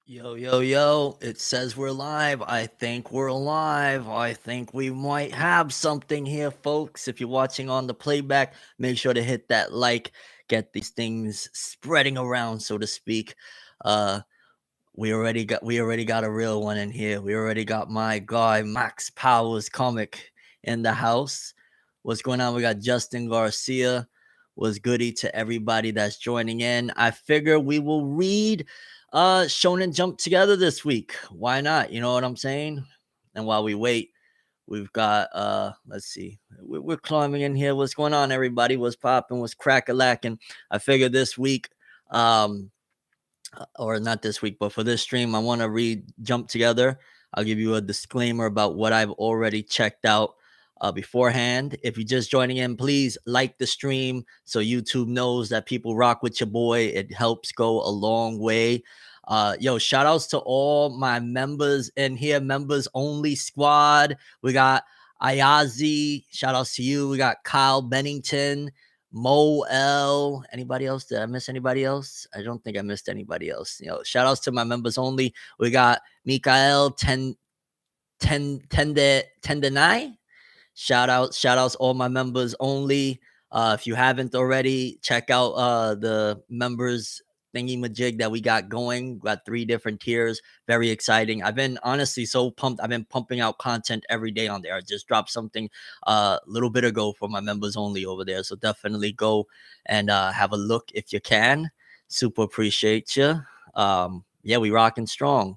Yo, yo, yo, it says we're live. I think we're live. I think we might have something here, folks. If you're watching on the playback, make sure to hit that like, get these things spreading around, so to speak. Uh, we already got a real one in here. We already got my guy Max Powers comic in the house. What's going on? We got Justin Garcia. Was goody to everybody that's joining in. I figure we will read Shonen Jump together this week. Why not? You know what I'm saying? And while we wait, we've got let's see. We're climbing in here. What's going on, everybody? What's popping? What's crack-a-lacking? I figure this week um or not this week, but for this stream, I want to read Jump Together. I'll give you a disclaimer about what I've already checked out beforehand. If you're just joining in, please like the stream so YouTube knows that people rock with your boy. It helps go a long way. Yo, shout outs to all my members in here, members only squad. We got Ayazi, shout outs to you. We got Kyle Bennington. Mo L. Anybody else? Did I miss anybody else? I don't think I missed anybody else. Shout outs to my members only. We got Mikael Tendenai. Shout outs all my members only. If you haven't already, check out the members thingy majig that we got going. We got 3 different tiers. Very exciting. I've been honestly so pumped. I've been pumping out content every day on there. I just dropped something a little bit ago for my members only over there. So definitely go and have a look if you can. Super appreciate you. Yeah, we rocking strong.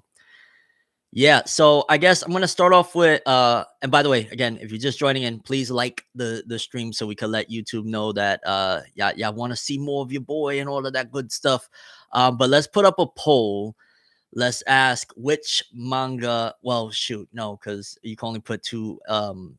Yeah, so I guess I'm gonna start off with and by the way, again, if you're just joining in, please like the stream so we can let YouTube know that yeah want to see more of your boy and all of that good stuff. But let's put up a poll. Let's ask which manga. Well, shoot, no, because you can only put 2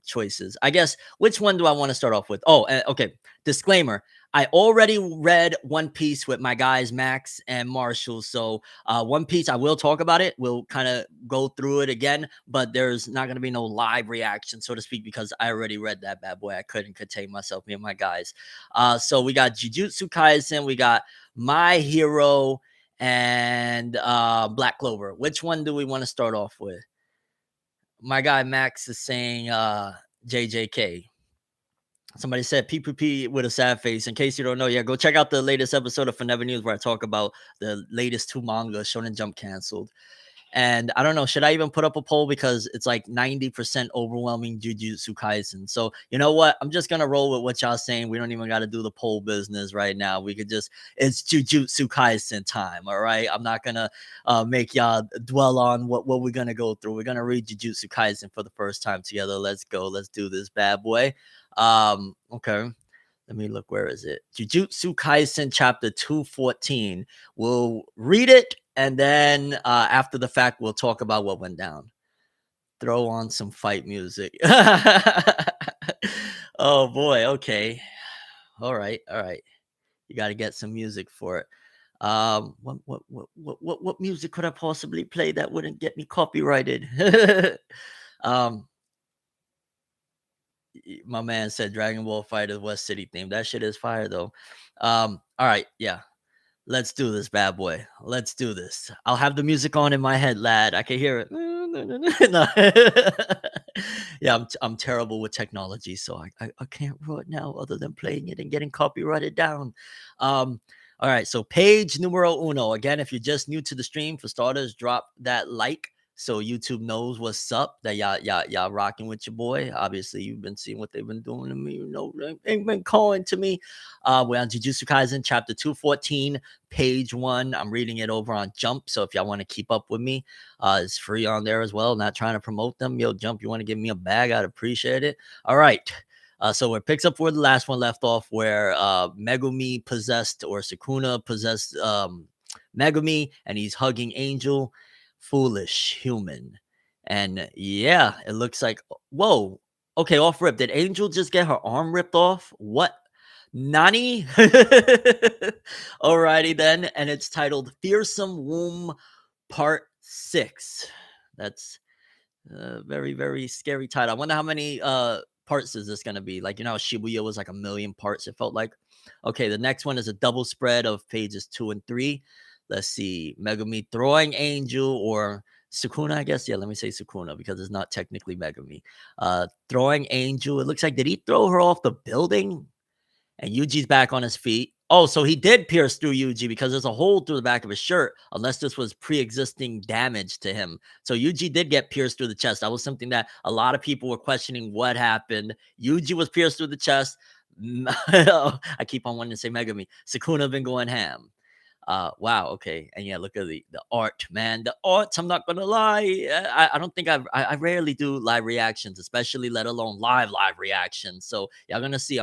choices. I guess which one do I want to start off with? Oh, okay. Disclaimer. I already read One Piece with my guys Max and Marshall. So One Piece, I will talk about it. We'll kind of go through it again, but there's not going to be no live reaction, so to speak, because I already read that bad boy. I couldn't contain myself, me and my guys. So we got Jujutsu Kaisen, we got My Hero, and Black Clover. Which one do we want to start off with? My guy Max is saying JJK. Somebody said PPP with a sad face. In case you don't know, yeah, go check out the latest episode of Forever News where I talk about the latest 2 mangas, Shonen Jump canceled. And I don't know, should I even put up a poll because it's like 90% overwhelming Jujutsu Kaisen. So you know what? I'm just gonna roll with what y'all saying. We don't even got to do the poll business right now. We could just it's Jujutsu Kaisen time. All right. I'm not gonna make y'all dwell on what we're gonna go through. We're gonna read Jujutsu Kaisen for the first time together. Let's go. Let's do this bad boy. Okay. Let me look. Where is it? Jujutsu Kaisen chapter 214. We'll read it and then after the fact, we'll talk about what went down. Throw on some fight music. Oh boy. Okay. All right. All right. You got to get some music for it. What music could I possibly play that wouldn't get me copyrighted? um, my man said Dragon Ball Fighters West City theme. That shit is fire though. All right. Yeah. Let's do this, bad boy. Let's do this. I'll have the music on in my head, lad. I can hear it. No. Yeah, I'm terrible with technology, so I can't right now other than playing it and getting copyrighted down. All right, so page numero uno. Again, if you're just new to the stream, for starters, drop that like so YouTube knows what's up. That y'all rocking with your boy. Obviously, you've been seeing what they've been doing to me. You know, they've been calling to me. We're on Jujutsu Kaisen chapter 214, page 1. I'm reading it over on Jump. So if y'all want to keep up with me, it's free on there as well. Not trying to promote them. Yo, Jump, you want to give me a bag? I'd appreciate it. All right. So it picks up where the last one left off, where Megumi possessed, or Sukuna possessed Megumi, and he's hugging Angel. Foolish human. And yeah, it looks like, whoa, okay, off rip. Did Angel just get her arm ripped off? What? Nani? Alrighty then. And it's titled Fearsome Womb Part 6. That's a very, very scary title. I wonder how many parts is this going to be? Like, you know, Shibuya was like a million parts, it felt like. Okay, the next one is a double spread of pages 2 and 3. Let's see, Megumi throwing Angel or Sukuna, I guess. Yeah, let me say Sukuna because it's not technically Megumi. Throwing Angel. It looks like, did he throw her off the building? And Yuji's back on his feet. Oh, so he did pierce through Yuji because there's a hole through the back of his shirt, unless this was pre-existing damage to him. So Yuji did get pierced through the chest. That was something that a lot of people were questioning what happened. Yuji was pierced through the chest. I keep on wanting to say Megami. Sukuna been going ham. Wow, okay. And yeah, look at the art, man. The art, I'm not gonna lie. I don't think I rarely do live reactions, especially let alone live reactions. So y'all gonna see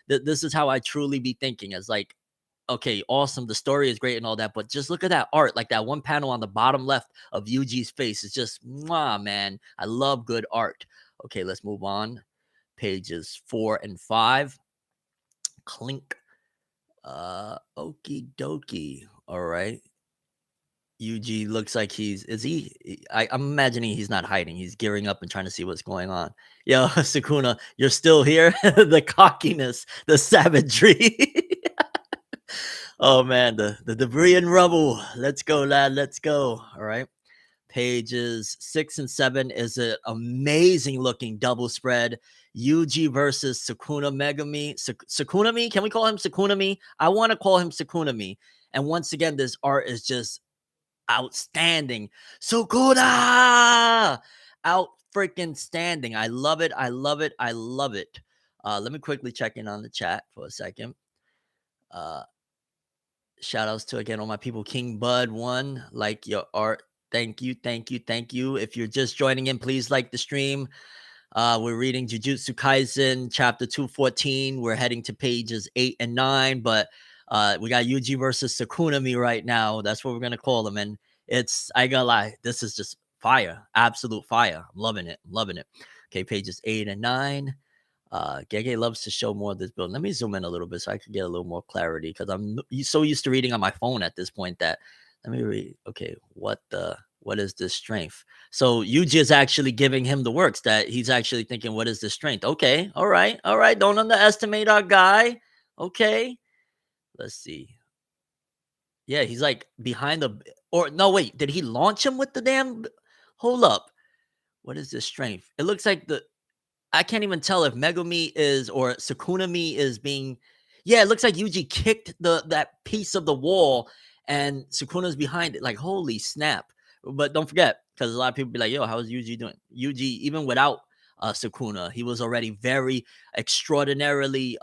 this is how I truly be thinking. It's like, okay, awesome. The story is great and all that, but just look at that art. Like that one panel on the bottom left of Yuji's face is just mwah, man. I love good art. Okay, let's move on. Pages 4 and 5. Clink. Okie dokie. All right. Yuji looks like I'm imagining he's not hiding. He's gearing up and trying to see what's going on. Yo, Sukuna, you're still here? The cockiness, the savagery. Oh man, the debris and rubble. Let's go, lad. Let's go. All right. Pages 6 and 7 is an amazing looking double spread. Yuji versus Sukuna Megami. Sukunami? Can we call him Sukunami? I want to call him Sukunami. And once again, this art is just outstanding. Sukuna! Out freaking standing. I love it. I love it. I love it. Let me quickly check in on the chat for a second. Shout outs to again all my people. King Bud 1, like your art. Thank you, thank you, thank you. If you're just joining in, please like the stream. We're reading Jujutsu Kaisen chapter 214. We're heading to pages 8 and 9, but we got Yuji versus Sakunami right now. That's what we're gonna call them. And I ain't gonna lie, this is just fire, absolute fire. I'm loving it, loving it. Okay, pages 8 and 9. Gege loves to show more of this build. Let me zoom in a little bit so I can get a little more clarity because I'm so used to reading on my phone at this point that let me read. Okay, what is this strength? So Yuji is actually giving him the works that he's actually thinking, what is this strength? Okay, all right, all right. Don't underestimate our guy. Okay, let's see. Yeah, he's like behind the or no, wait, did he launch him with the damn hold up? What is this strength? It looks like I can't even tell if Megumi is or Sukunami is being. Yeah, it looks like Yuji kicked that piece of the wall and Sukuna's behind it. Like, holy snap. But don't forget, because a lot of people be like, yo, how's Yuji doing? Yuji, even without Sukuna, he was already very extraordinarily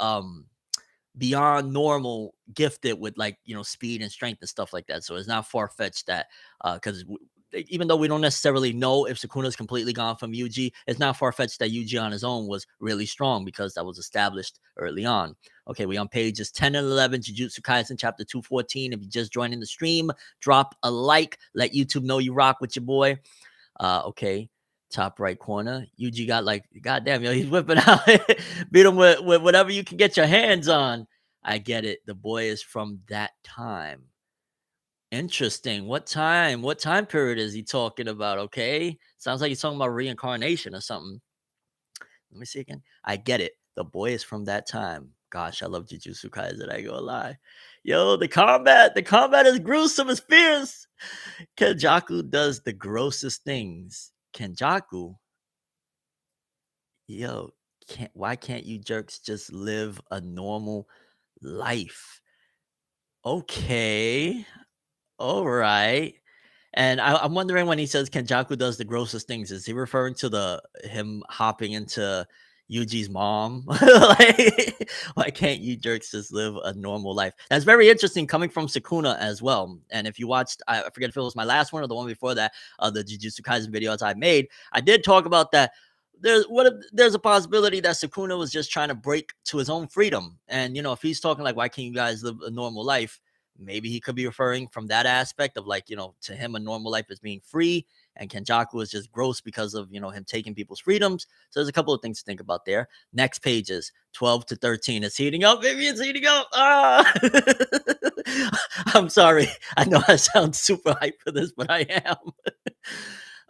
beyond normal gifted with like speed and strength and stuff like that. So it's not far-fetched that because even though we don't necessarily know if Sukuna's completely gone from Yuji, it's not far-fetched that Yuji on his own was really strong because that was established early on. Okay, we on pages 10 and 11, Jujutsu Kaisen chapter 214. If you're just joining the stream, drop a like, let YouTube know you rock with your boy. Okay, top right corner, Yuji got like, goddamn, yo, he's whipping out. Beat him with whatever you can get your hands on. I get it. The boy is from that time. Interesting. What time? What time period is he talking about? Okay. Sounds like he's talking about reincarnation or something. Let me see again. I get it. The boy is from that time. Gosh, I love Jujutsu Kaisen. I go lie. Yo, the combat is gruesome as fierce. Kenjaku does the grossest things. Kenjaku, yo, why can't you jerks just live a normal life? Okay. All right. And I'm wondering when he says Kenjaku does the grossest things, is he referring to him hopping into Yuji's mom? Like, why can't you jerks just live a normal life? That's very interesting coming from Sukuna as well. And if you watched, I forget if it was my last one or the one before that, the Jujutsu Kaisen videos I made, I did talk about that. There's a possibility that Sukuna was just trying to break to his own freedom. And if he's talking like, why can't you guys live a normal life? Maybe he could be referring from that aspect of like, to him, a normal life is being free, and Kenjaku is just gross because of, him taking people's freedoms. So there's a couple of things to think about there. Next pages 12 to 13. It's heating up, baby. It's heating up. Ah! I'm sorry. I know I sound super hyped for this, but I am.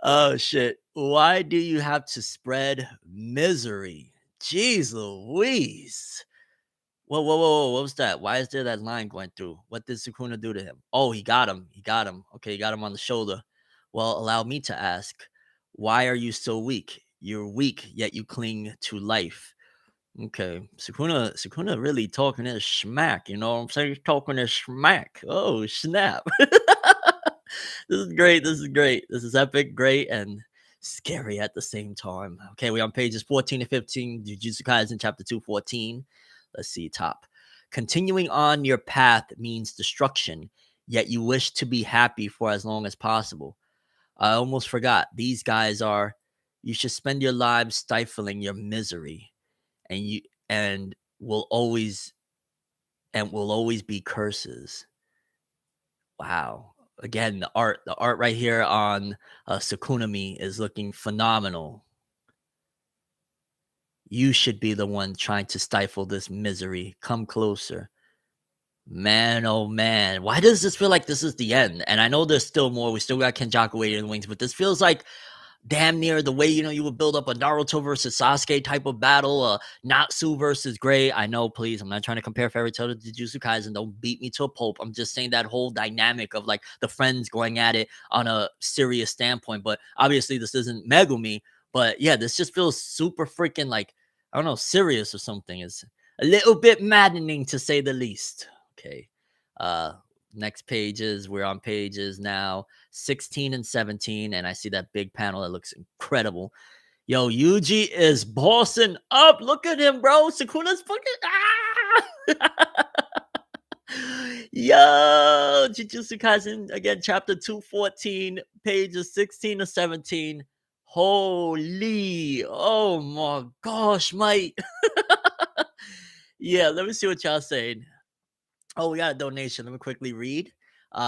Oh, shit. Why do you have to spread misery? Jeez Louise. Whoa, whoa, whoa, whoa, what was that? Why is there that line going through? What did Sukuna do to him? Oh, he got him. He got him. Okay, he got him on the shoulder. Well, allow me to ask, why are you so weak? You're weak, yet you cling to life. Okay, Sukuna really talking his smack. You know what I'm saying? He's talking his smack. Oh snap! This is great. This is great. This is epic, great, and scary at the same time. Okay, we on pages 14 to 15. Jujutsu Kaisen chapter 214. Let's see, top. Continuing on your path means destruction, yet you wish to be happy for as long as possible. I almost forgot. These guys are. You should spend your lives stifling your misery, and you and will always be curses. Wow. Again, the art right here on Sakunami is looking phenomenal. You should be the one trying to stifle this misery. Come closer. Man, oh man. Why does this feel like this is the end? And I know there's still more. We still got Kenjaku waiting in the wings, but this feels like damn near the way you would build up a Naruto versus Sasuke type of battle, Natsu versus Gray. I know, please, I'm not trying to compare Fairy Tail to Jujutsu Kaisen. Don't beat me to a pulp. I'm just saying that whole dynamic of like the friends going at it on a serious standpoint. But obviously, this isn't Megumi. But yeah, this just feels super freaking like I don't know, serious or something. It's a little bit maddening to say the least. Okay. Uh, next pages. We're on pages now 16 and 17, and I see that big panel that looks incredible. Yo, Yuji is bossing up. Look at him, bro. Sakuna's fucking Yo, Jujutsu Kaisen again, chapter 214, pages 16 to 17. Holy, oh my gosh, mate. Yeah, let me see what y'all saying. Oh, we got a donation. Let me quickly read.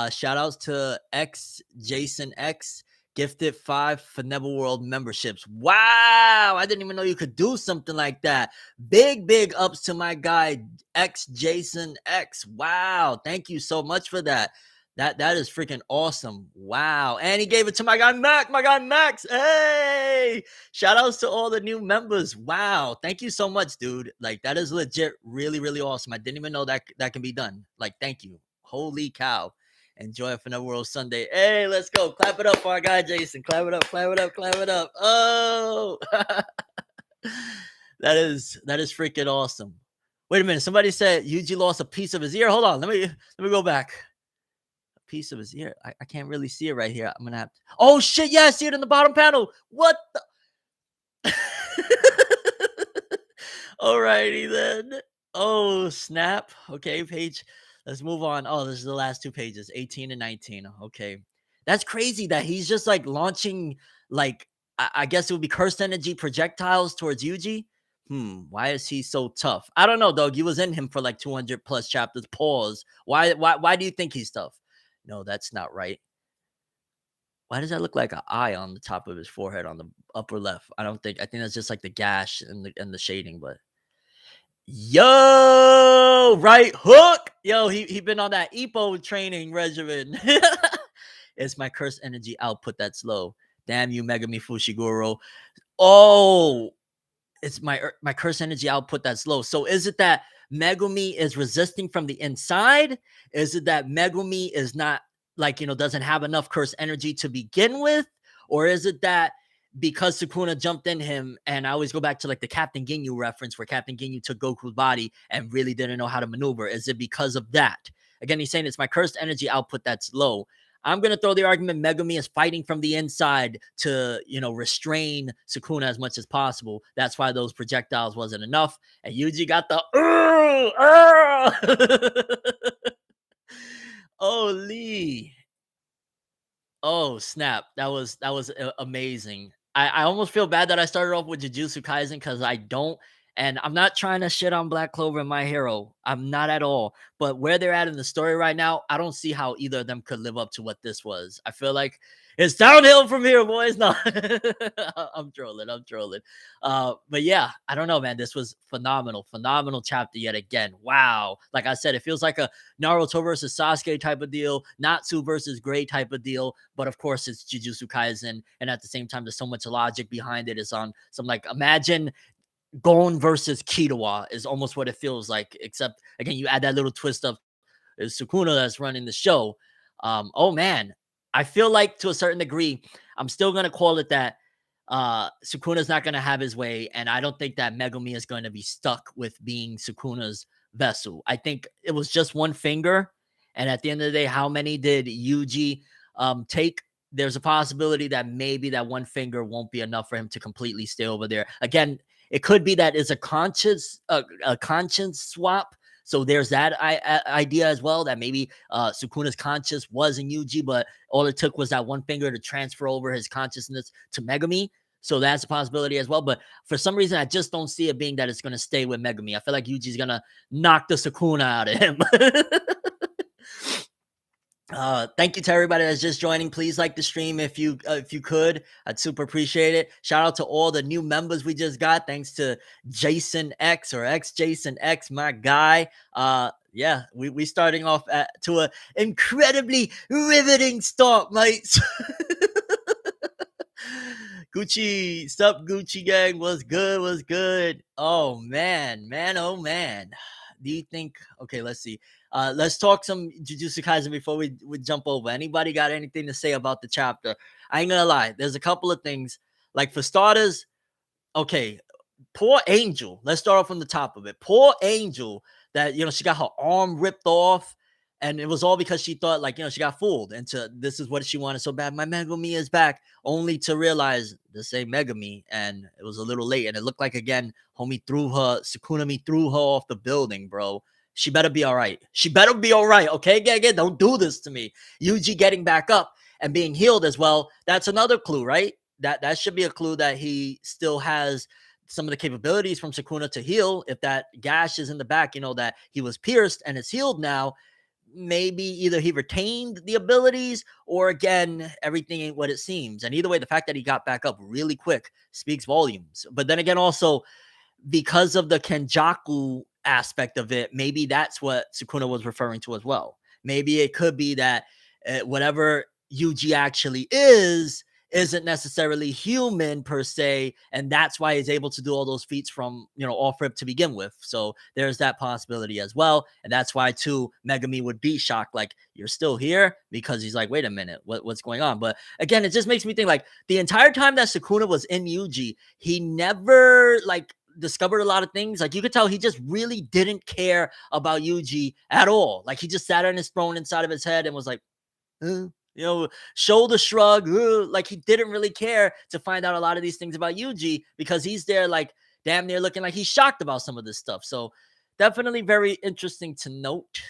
Shout outs to X Jason X, gifted 5 ForneverWorld memberships. Wow, I didn't even know you could do something like that. Big ups to my guy X Jason X. Wow, thank you so much for that. That is freaking awesome. Wow. And he gave it to my guy Max. Hey! Shout outs to all the new members. Wow. Thank you so much, dude. Like that is legit really awesome. I didn't even know that can be done. Like, thank you. Holy cow. Enjoy it for Never World Sunday. Hey, let's go. Clap it up for our guy Jason. Clap it up. Oh. that is freaking awesome. Wait a minute. Somebody said Yuji lost a piece of his ear. Hold on. Let me go back. Piece of his ear. I can't really see it right here. I'm gonna have to. Oh shit! Yeah, I see it in the bottom panel. What the? Alrighty then. Oh snap. Okay, page. Let's move on. Oh, this is the last 2 pages, 18 and 19. Okay, that's crazy that he's just like launching like I guess it would be cursed energy projectiles towards Yuji. Why is he so tough? I don't know, dog. You was in him for like 200 plus chapters. Pause. Why do you think he's tough? No, that's not right. Why does that look like an eye on the top of his forehead on the upper left? I think that's just like the gash and the shading, but yo, right hook. Yo, he been on that Ippo training regimen. It's my cursed energy output that's low. Damn you, Megami Fushiguro. Oh, it's my cursed energy output that's low. So is it that Megumi is resisting from the inside? Is it that Megumi is not like, doesn't have enough cursed energy to begin with? Or is it that because Sukuna jumped in him, and I always go back to like the Captain Ginyu reference where Captain Ginyu took Goku's body and really didn't know how to maneuver? Is it because of that? Again, he's saying it's my cursed energy output that's low. I'm going to throw the argument Megumi is fighting from the inside to, restrain Sukuna as much as possible. That's why those projectiles wasn't enough. And Yuji got the, oh, Lee. Oh, snap. That was amazing. I almost feel bad that I started off with Jujutsu Kaisen because I don't. And I'm not trying to shit on Black Clover and My Hero. I'm not at all. But where they're at in the story right now, I don't see how either of them could live up to what this was. I feel like it's downhill from here, boys. No, I'm trolling. But yeah, I don't know, man. This was phenomenal chapter yet again. Wow. Like I said, it feels like a Naruto versus Sasuke type of deal, Natsu versus Gray type of deal. But of course, it's Jujutsu Kaisen. And at the same time, there's so much logic behind it. It's on some like, imagine Gon versus Kitawa is almost what it feels like, except again, you add that little twist of it's Sukuna that's running the show. Oh man, I feel like to a certain degree, I'm still gonna call it that. Sukuna's not gonna have his way, and I don't think that Megumi is going to be stuck with being Sukuna's vessel. I think it was just one finger, and at the end of the day, how many did Yuji take? There's a possibility that maybe that one finger won't be enough for him to completely stay over there. Again, it could be that it's a conscience swap. So there's that idea as well, that maybe Sukuna's conscious was in Yuji, but all it took was that one finger to transfer over his consciousness to Megumi. So that's a possibility as well. But for some reason, I just don't see it being that it's going to stay with Megumi. I feel like Yuji's going to knock the Sukuna out of him. Thank you to everybody that's just joining. Please like the stream if you could. I'd super appreciate it. Shout out to all the new members we just got. Thanks to Jason X or X Jason X, my guy. Yeah, we starting off to a incredibly riveting start, mates. Gucci, sup Gucci gang, was good, was good. Oh man, oh man. Do you think? Okay, let's see. Let's talk some Jujutsu Kaisen before we jump over. Anybody got anything to say about the chapter? I ain't gonna lie. There's a couple of things. Like for starters, okay, poor Angel. Let's start off from the top of it. Poor Angel, that she got her arm ripped off, and it was all because she thought she got fooled into this is what she wanted so bad. My Megumi is back, only to realize this ain't Megumi, and it was a little late. And it looked like again, Sukunami threw her off the building, bro. She better be all right. She better be all right. Okay, Gege, don't do this to me. Yuji getting back up and being healed as well. That's another clue, right? That should be a clue that he still has some of the capabilities from Sukuna to heal. If that gash is in the back, that he was pierced and it's healed now, maybe either he retained the abilities or again, everything ain't what it seems. And either way, the fact that he got back up really quick speaks volumes. But then again, also because of the Kenjaku aspect of it, maybe that's what Sukuna was referring to as well. Maybe it could be that whatever Yuji actually isn't necessarily human per se, and that's why he's able to do all those feats from off rip to begin with. So there's that possibility as well, and that's why too Megumi would be shocked, like, you're still here, because he's like, wait a minute, what's going on? But again, it just makes me think, like, the entire time that Sukuna was in Yuji, he never discovered a lot of things. Like, you could tell he just really didn't care about Yuji at all. Like, he just sat on his throne inside of his head and was like, shoulder shrug, like he didn't really care to find out a lot of these things about Yuji, because he's there like damn near looking like he's shocked about some of this stuff. So definitely very interesting to note.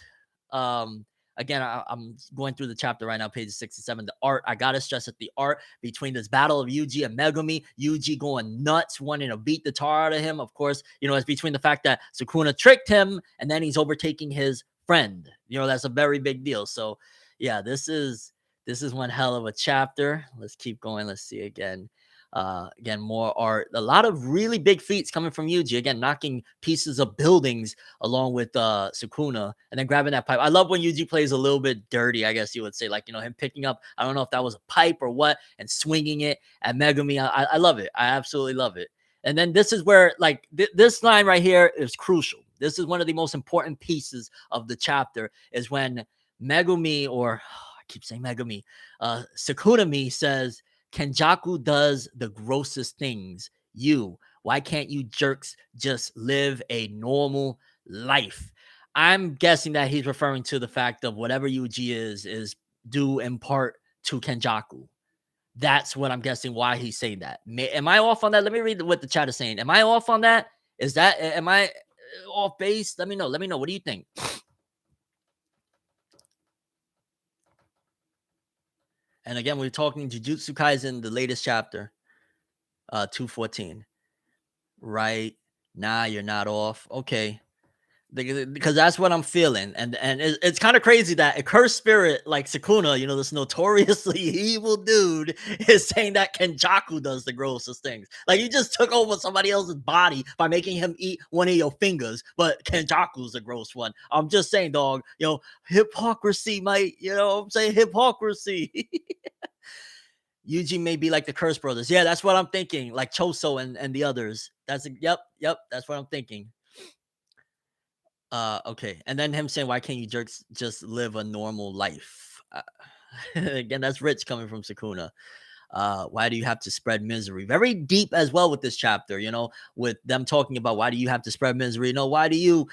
Again, I'm going through the chapter right now, page 67. The art, I gotta stress that the art between this battle of Yuji and Megumi, Yuji going nuts, wanting to beat the tar out of him. Of course, it's between the fact that Sukuna tricked him and then he's overtaking his friend. That's a very big deal. So yeah, this is one hell of a chapter. Let's keep going. Let's see again. Again, more art. A lot of really big feats coming from Yuji. Again, knocking pieces of buildings along with Sukuna, and then grabbing that pipe. I love when Yuji plays a little bit dirty, I guess you would say. Like, him picking up, I don't know if that was a pipe or what, and swinging it at Megumi. I love it. I absolutely love it. And then this is where, this line right here is crucial. This is one of the most important pieces of the chapter, is when Megumi, or I keep saying Megumi, Sukunami says, Kenjaku does the grossest things. Why can't you jerks just live a normal life? I'm guessing that he's referring to the fact of whatever Yuji is due in part to Kenjaku. That's what I'm guessing why he's saying that. Am I off on that? Let me read what the chat is saying. Am I off on that? Am I off base? Let me know. What do you think? And again, we're talking Jujutsu Kaisen, the latest chapter, 214. Right. Nah, you're not off. Okay. Because that's what I'm feeling. And it's kind of crazy that a cursed spirit like Sukuna, this notoriously evil dude, is saying that Kenjaku does the grossest things. Like, you just took over somebody else's body by making him eat one of your fingers, but Kenjaku's a gross one. I'm just saying, dog, hypocrisy, mate. I'm saying hypocrisy. Yuji may be like the Curse Brothers. Yeah, that's what I'm thinking. Like Choso and the others. Yep. That's what I'm thinking. Okay. And then him saying, "Why can't you jerks just live a normal life?" Again, that's rich coming from Sukuna. Why do you have to spread misery? Very deep as well with this chapter, with them talking about why do you have to spread misery? Why do you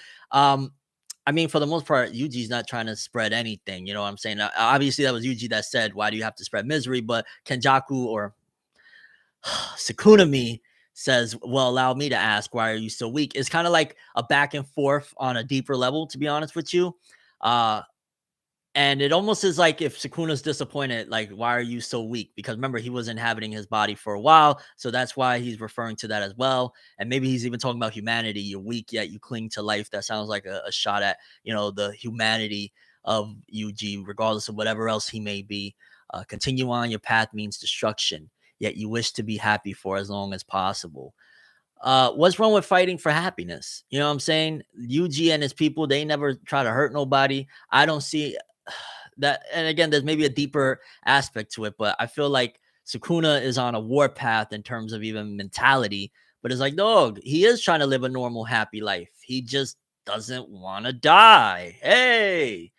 I mean, for the most part, Yuji's not trying to spread anything. You know what I'm saying? Obviously, that was Yuji that said, "Why do you have to spread misery?" But Kenjaku or Sukunami says, "Well, allow me to ask, why are you so weak?" It's kind of like a back and forth on a deeper level, to be honest with you. Uh, and it almost is like if Sukuna's disappointed, like, why are you so weak? Because remember, he was inhabiting his body for a while. So that's why he's referring to that as well. And maybe he's even talking about humanity. You're weak, yet you cling to life. That sounds like a shot at, the humanity of Yuji, regardless of whatever else he may be. Continue on your path means destruction, yet you wish to be happy for as long as possible. What's wrong with fighting for happiness? You know what I'm saying? Yuji and his people, they never try to hurt nobody. I don't see that. And again, there's maybe a deeper aspect to it, but I feel like Sukuna is on a war path in terms of even mentality. But it's like, dog, he is trying to live a normal, happy life. He just doesn't want to die. Hey,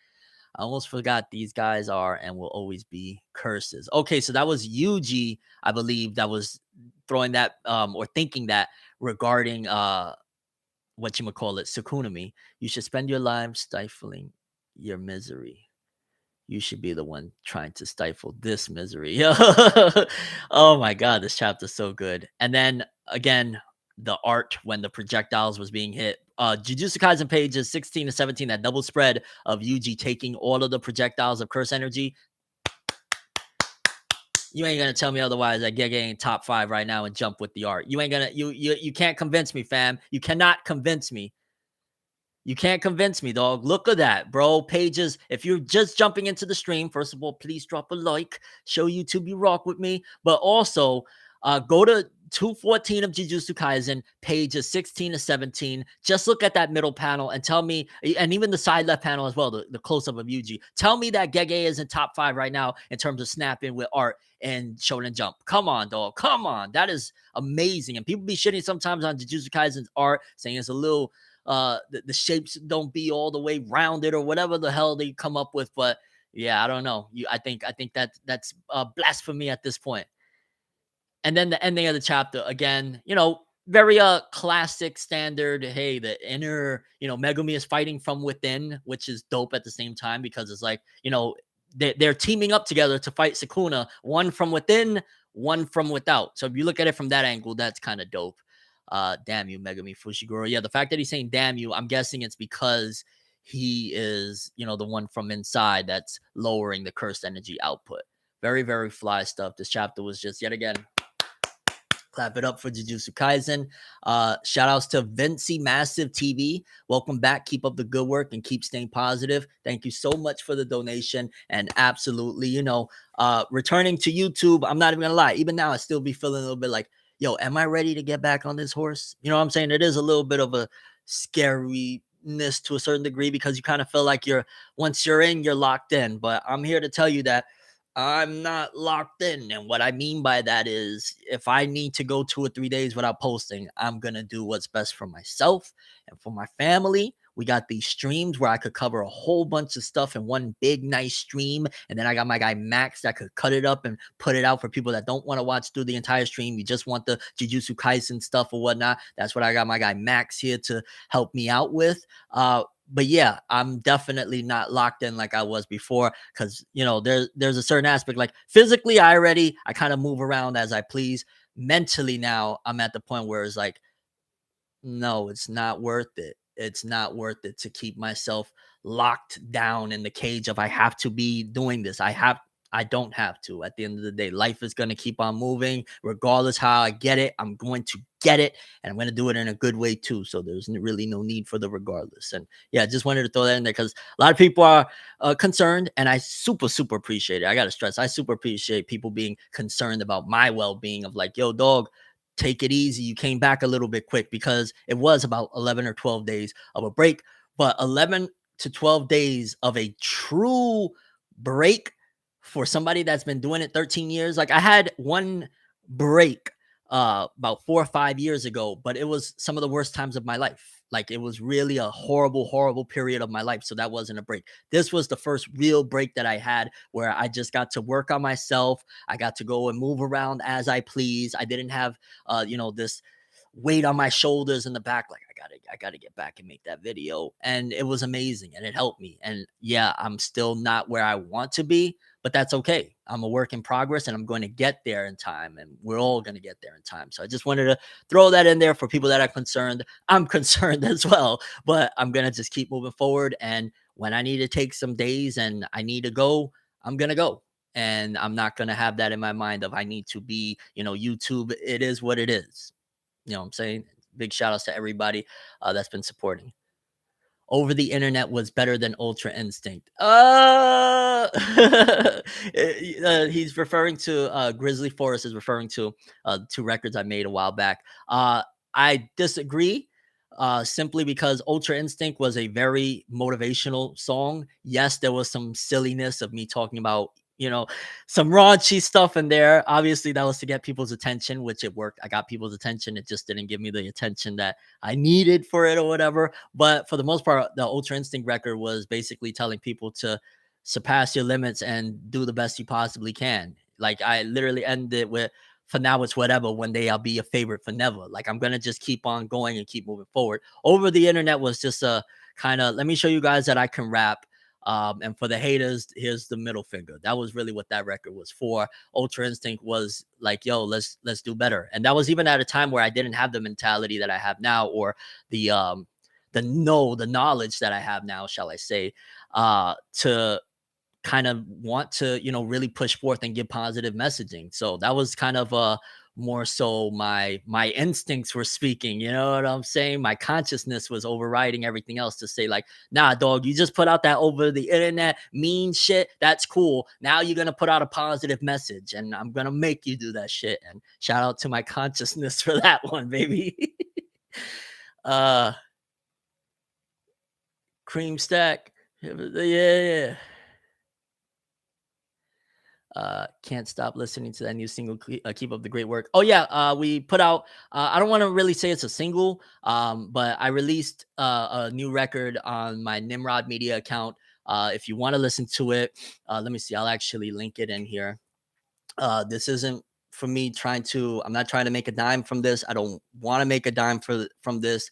I almost forgot these guys are and will always be curses. Okay, so that was Yuji, I believe, that was throwing that or thinking that regarding what you call it, Sukunami. You should spend your life stifling your misery. You should be the one trying to stifle this misery. Oh my god, this chapter's so good. And then again, the art when the projectiles was being hit. Jujutsu Kaisen pages 16 to 17, that double spread of Yuji taking all of the projectiles of curse energy. You ain't gonna tell me otherwise that Gege ain't top 5 right now and jump with the art. You ain't gonna you can't convince me, fam. You cannot convince me. You can't convince me, dog. Look at that, bro. Pages. If you're just jumping into the stream, first of all, please drop a like. Show YouTube you rock with me. But also, go to 214 of Jujutsu Kaisen, pages 16 to 17. Just look at that middle panel and tell me, and even the side left panel as well, the close-up of Yuji. Tell me that Gege is in top 5 right now in terms of snapping with art and Shonen Jump. Come on, dog. Come on. That is amazing. And people be shitting sometimes on Jujutsu Kaisen's art, saying it's a little the shapes don't be all the way rounded or whatever the hell they come up with. But yeah, I don't know. I think that's blasphemy at this point. And then the ending of the chapter again, very classic standard. Hey, the inner, Megumi is fighting from within, which is dope at the same time because it's like, they're teaming up together to fight Sukuna, one from within, one from without. So if you look at it from that angle, that's kind of dope. Damn you, Megami Fushiguro. Yeah, the fact that he's saying damn you, I'm guessing it's because he is, the one from inside that's lowering the cursed energy output. Very, very fly stuff. This chapter was just yet again. Clap it up for Jujutsu Kaisen. Shout outs to Vinci Massive TV. Welcome back. Keep up the good work and keep staying positive. Thank you so much for the donation. And absolutely, returning to YouTube, I'm not even gonna lie. Even now, I still be feeling a little bit like, yo, am I ready to get back on this horse? You know what I'm saying? It is a little bit of a scariness to a certain degree because you kind of feel like once you're in, you're locked in. But I'm here to tell you that I'm not locked in. And what I mean by that is if I need to go 2 or 3 days without posting, I'm going to do what's best for myself and for my family. We got these streams where I could cover a whole bunch of stuff in one big, nice stream. And then I got my guy Max that could cut it up and put it out for people that don't want to watch through the entire stream. You just want the Jujutsu Kaisen stuff or whatnot. That's what I got my guy Max here to help me out with. But yeah, I'm definitely not locked in like I was before because there's a certain aspect like physically I kind of move around as I please. Mentally now I'm at the point where it's like, no, it's not worth it. It's not worth it to keep myself locked down in the cage of I have to be doing this. I don't have to. At the end of the day, life is going to keep on moving regardless how I get it. I'm going to get it and I'm going to do it in a good way too. So there's really no need for the regardless. And yeah, I just wanted to throw that in there because a lot of people are concerned and I super, super appreciate it. I got to stress, I super appreciate people being concerned about my well-being of like, yo, dog, take it easy. You came back a little bit quick because it was about 11 or 12 days of a break, but 11 to 12 days of a true break for somebody that's been doing it 13 years, like I had one break about 4 or 5 years ago, but it was some of the worst times of my life. Like it was really a horrible, horrible period of my life. So that wasn't a break. This was the first real break that I had where I just got to work on myself. I got to go and move around as I please. I didn't have this weight on my shoulders in the back, like I gotta get back and make that video. And it was amazing and it helped me. And yeah, I'm still not where I want to be, but that's okay. I'm a work in progress and I'm going to get there in time, and we're all going to get there in time. So I just wanted to throw that in there for people that are concerned. I'm concerned as well, but I'm going to just keep moving forward. And when I need to take some days and I need to go, I'm going to go. And I'm not going to have that in my mind of I need to be, YouTube. It is what it is. You know what I'm saying? Big shout outs to everybody that's been supporting. Over the internet was better than Ultra Instinct. He's referring to Grizzly Forest is referring to two records I made a while back. I disagree. Simply because Ultra Instinct was a very motivational song. Yes, there was some silliness of me talking about, you know, some raunchy stuff in there. Obviously, that was to get people's attention, which it worked. I got people's attention. It just didn't give me the attention that I needed for it or whatever. But for the most part, the Ultra Instinct record was basically telling people to surpass your limits and do the best you possibly can. Like I literally ended it with, for now it's whatever, one day I'll be your favorite for never. Like I'm gonna just keep on going and keep moving forward. Over the internet was just a kind of, let me show you guys that I can rap. And for the haters, here's the middle finger. That was really what that record was for. Ultra Instinct was like, yo, let's do better. And that was even at a time where I didn't have the mentality that I have now, or the knowledge that I have now, shall I say, to kind of want to, really push forth and give positive messaging. So that was kind of more so my instincts were speaking, you know what I'm saying? My consciousness was overriding everything else to say like, nah, dog, you just put out that over the internet mean shit. That's cool. Now you're gonna put out a positive message and I'm gonna make you do that shit. And shout out to my consciousness for that one, baby. uh Cream stack. Yeah. Can't stop listening to that new single. Keep up the great work. Oh yeah, we put out. I don't want to really say it's a single, but I released a new record on my Nimrod Media account. If you want to listen to it, let me see. I'll actually link it in here. This isn't for me trying to. I'm not trying to make a dime from this. I don't want to make a dime from this.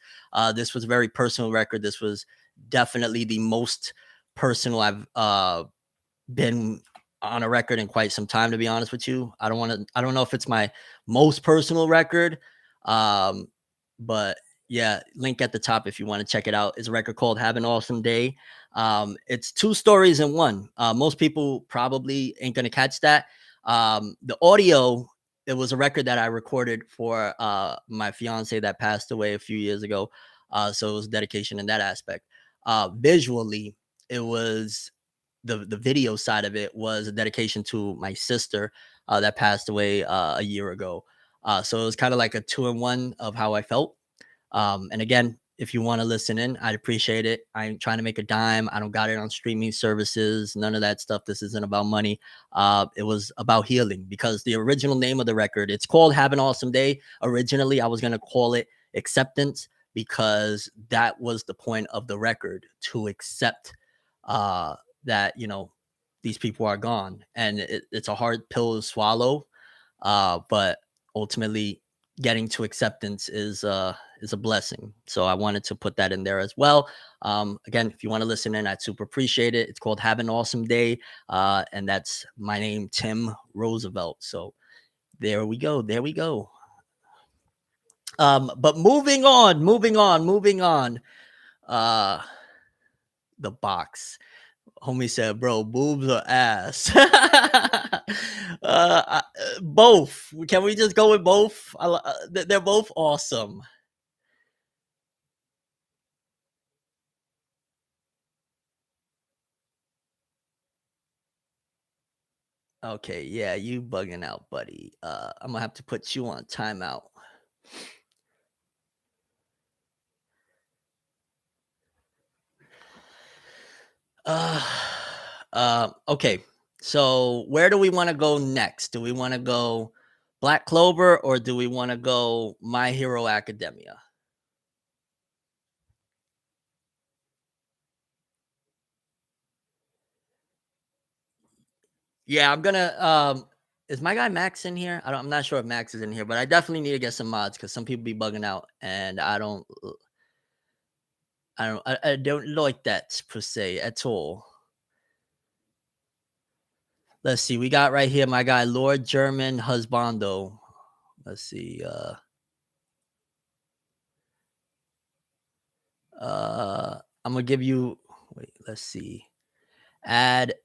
This was a very personal record. This was definitely the most personal I've been on a record in quite some time, to be honest with you. I don't know if it's my most personal record. Um, but yeah, link at the top if you want to check it out. It's a record called Have an Awesome Day. It's two stories in one. Most people probably ain't gonna catch that. The audio, it was a record that I recorded for my fiance that passed away a few years ago. So it was dedication in that aspect. Visually, it was the video side of it was a dedication to my sister that passed away a year ago. So it was kind of like a two in one of how I felt. And again, if you want to listen in, I'd appreciate it. I ain't trying to make a dime. I don't got it on streaming services, none of that stuff. This isn't about money. It was about healing, because the original name of the record, it's called Have an Awesome Day. Originally, I was going to call it Acceptance, because that was the point of the record, to accept that, these people are gone. And it's a hard pill to swallow. But ultimately, getting to acceptance is a blessing. So I wanted to put that in there as well. Again, if you want to listen in, I'd super appreciate it. It's called Have an Awesome Day. And that's my name, Tim Roosevelt. So there we go. There we go. But moving on. Uh, the box. Homie said, "Bro, boobs or ass?" Both. Can we just go with both? They're both awesome. Okay, yeah, you bugging out, buddy. I'm gonna have to put you on timeout. Uh, okay. So where do we want to go next? Do we want to go Black Clover or do we want to go My Hero Academia? Yeah, I'm gonna is my guy Max in here? I'm not sure if Max is in here, but I definitely need to get some mods because some people be bugging out and I don't like that per se at all. Let's see. We got right here my guy Lord German Husbando. Let's see. I'm gonna give you wait, let's see. Add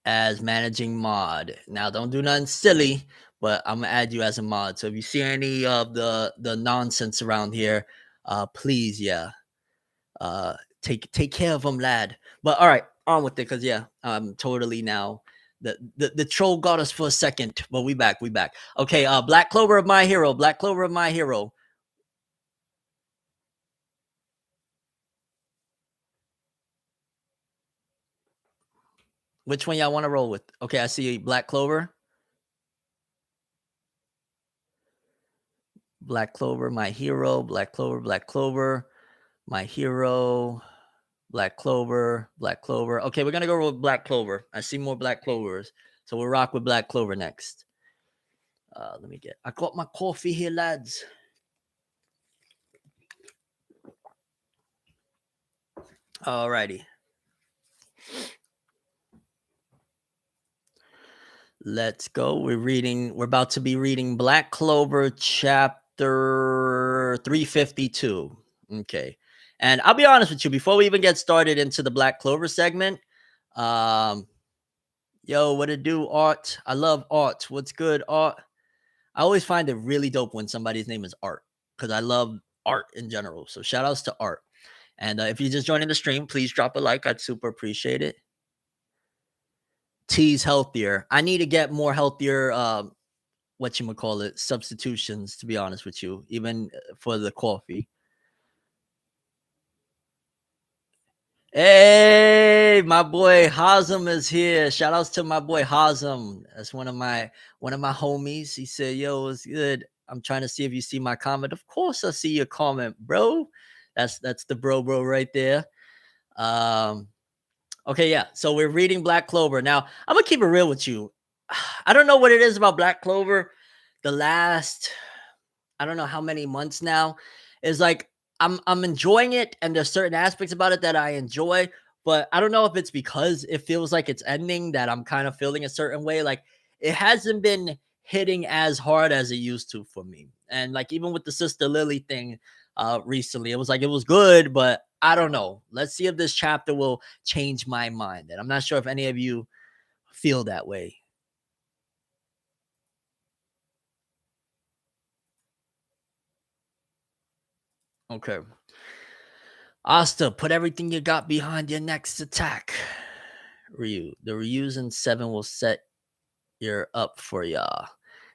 as managing mod. Now don't do nothing silly, but I'm gonna add you as a mod. So if you see any of the nonsense around here, please, yeah, uh, take care of them, lad. But all right, on with it, cause yeah, I'm totally now. The troll got us for a second, but we back, we back. Okay, Black Clover of My Hero, Black Clover of My Hero. Which one y'all want to roll with? Okay, I see Black Clover. Black Clover, My Hero, Black Clover, Black Clover, My Hero, Black Clover, Black Clover. Okay, we're gonna go with Black Clover. I see more Black Clovers, so we'll rock with Black Clover next. Let me get. I got my coffee here, lads. Alrighty. Let's go. We're about to be reading Black Clover chapter 352. Okay. And I'll be honest with you, before we even get started into the Black Clover segment, um, yo, what it do, Art? I love Art. What's good, Art? I always find it really dope when somebody's name is Art because I love art in general. So shout outs to Art. And if you're just joining the stream, please drop a like. I'd super appreciate it. Tea's healthier. I need to get more healthier what you call it substitutions, to be honest with you, even for the coffee. Hey, my boy Hazem is here. Shout outs to my boy Hazem. That's one of my homies. He said, yo, it's good. I'm trying to see if you see my comment. Of course I see your comment, bro. That's the bro right there. Okay, yeah. So we're reading Black Clover. Now, I'm gonna keep it real with you. I don't know what it is about Black Clover. The last, I don't know how many months now, is like I'm enjoying it, and there's certain aspects about it that I enjoy, but I don't know if it's because it feels like it's ending that I'm kind of feeling a certain way. Like it hasn't been hitting as hard as it used to for me. And like even with the Sister Lily thing recently, it was like it was good, but I don't know. Let's see if this chapter will change my mind. And I'm not sure if any of you feel that way. Okay. Asta, put everything you got behind your next attack. Ryu. The Ryu's in 7 will set your up for y'all.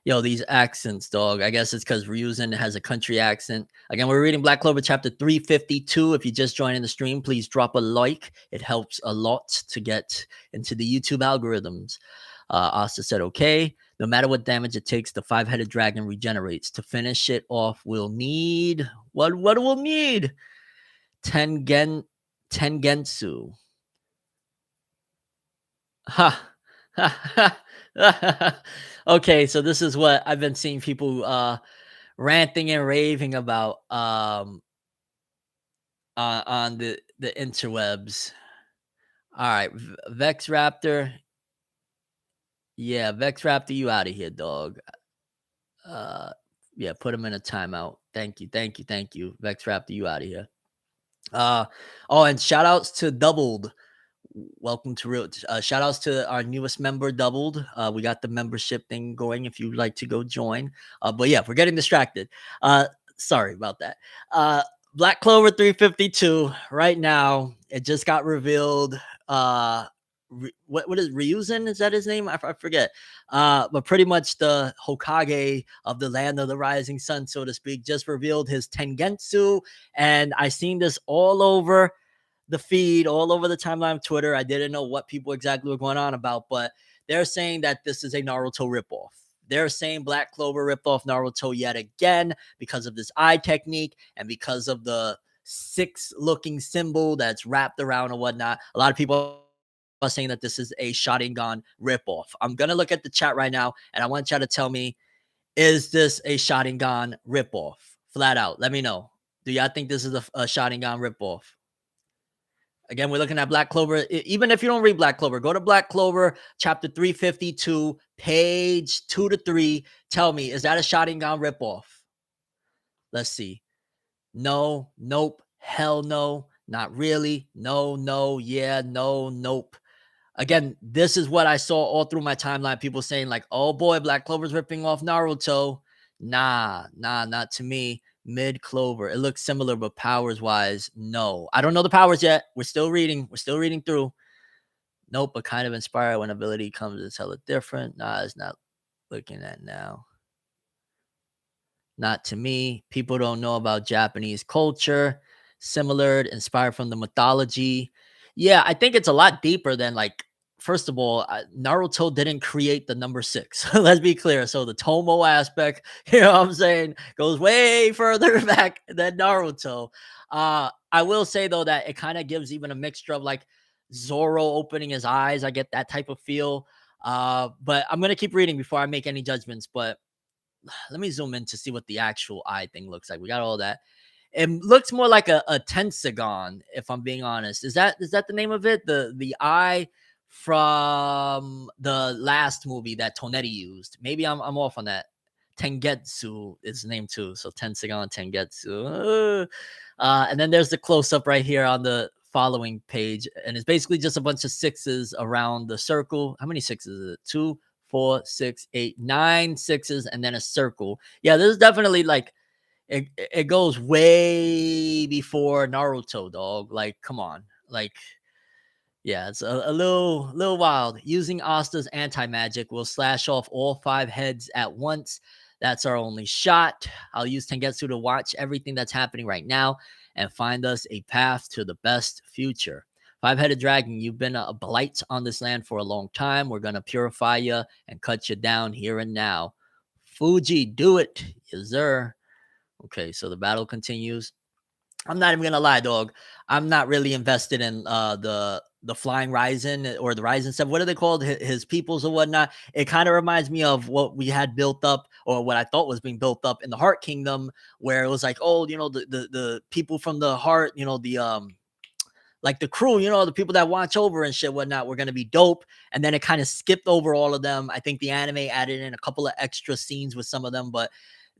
Yo, these accents, dog. I guess it's because Ryuzen has a country accent. Again, we're reading Black Clover chapter 352. If you just joined in the stream, please drop a like. It helps a lot to get into the YouTube algorithms. Asta said, okay. No matter what damage it takes, the 5-headed dragon regenerates. To finish it off, we'll need what we'll need? Tengensu. Ha. Okay, so this is what I've been seeing people ranting and raving about on the interwebs. All right, Vex Raptor. Yeah, Vex Raptor, you out of here, dog. Yeah, put him in a timeout. Thank you. Vex Raptor, you out of here. Oh, and shout outs to Doubled. Welcome to real shout outs to our newest member, Doubled. We got the membership thing going if you'd like to go join. But yeah, we're getting distracted. Sorry about that. Black Clover 352 right now. It just got revealed. What is Ryuzen? Is that his name? I forget. But pretty much the Hokage of the land of the rising sun, so to speak, just revealed his Tengensu, and I seen this all over the feed, all over the timeline of Twitter. I didn't know what people exactly were going on about, but they're saying that this is a Naruto ripoff. They're saying Black Clover ripped off Naruto yet again because of this eye technique and because of the six looking symbol that's wrapped around and whatnot. A lot of people are saying that this is a Sharingan ripoff. I'm going to look at the chat right now and I want y'all to tell me, is this a Sharingan ripoff? Flat out. Let me know. Do y'all think this is a Sharingan ripoff? Again, we're looking at Black Clover. Even if you don't read Black Clover, go to Black Clover, chapter 352, page 2 to 3. Tell me, is that a Sharingan ripoff? Let's see. No, nope, hell no, not really. No, no, yeah, no, nope. Again, this is what I saw all through my timeline. People saying like, oh boy, Black Clover's ripping off Naruto. Nah, not to me. Mid Clover. It looks similar, but powers wise, no. I don't know the powers yet. We're still reading. We're still reading through. Nope, but kind of inspired when ability comes, it's hella different. Nah, it's not looking at now. Not to me. People don't know about Japanese culture. Similar, inspired from the mythology. Yeah, I think it's a lot deeper than like, first of all, Naruto didn't create the number 6. Let's be clear. So the Tomo aspect, you know what I'm saying, goes way further back than Naruto. I will say though that it kind of gives even a mixture of like Zoro opening his eyes. I get that type of feel. But I'm gonna keep reading before I make any judgments. But let me zoom in to see what the actual eye thing looks like. We got all that. It looks more like a Tensagon, if I'm being honest. Is that the name of it? The eye from the last movie that Tonetti used. Maybe I'm off on that. Tengetsu is the name too. So Tensagon, Tengetsu. And then there's the close-up right here on the following page. And it's basically just a bunch of sixes around the circle. How many sixes is it? 2, 4, 6, 8, 9 sixes, and then a circle. Yeah, this is definitely like it goes way before Naruto, dog. Like, come on. Like, yeah, it's a little wild. Using Asta's anti-magic will slash off all 5 heads at once. That's our only shot. I'll use Tengetsu to watch everything that's happening right now and find us a path to the best future. 5-headed dragon, you've been a blight on this land for a long time. We're going to purify you and cut you down here and now. Fuji, do it. Yes, sir. Okay, so the battle continues. I'm not even gonna lie, dog. I'm not really invested in the flying Ryzen or the Ryzen 7. What are they called? His peoples or whatnot. It kind of reminds me of what we had built up, or what I thought was being built up in the Heart Kingdom, where it was like, oh, you know, the people from the Heart, you know, the like the crew, you know, the people that watch over and shit, whatnot, were going to be dope. And then it kind of skipped over all of them. I think the anime added in a couple of extra scenes with some of them, but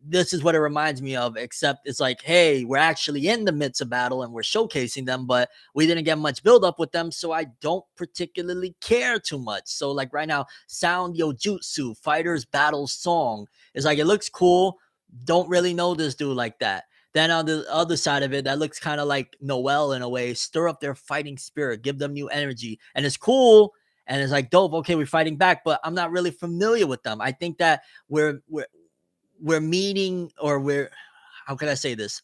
this is what it reminds me of, except it's like, hey, we're actually in the midst of battle and we're showcasing them, but we didn't get much build up with them. So I don't particularly care too much. So like right now, Sound Yojutsu Fighters Battle Song is like, it looks cool. Don't really know this dude like that. Then on the other side of it, that looks kind of like Noel in a way. Stir up their fighting spirit, give them new energy. And it's cool. And it's like, dope. Okay, we're fighting back, but I'm not really familiar with them. I think that we're meeting, or how can I say this?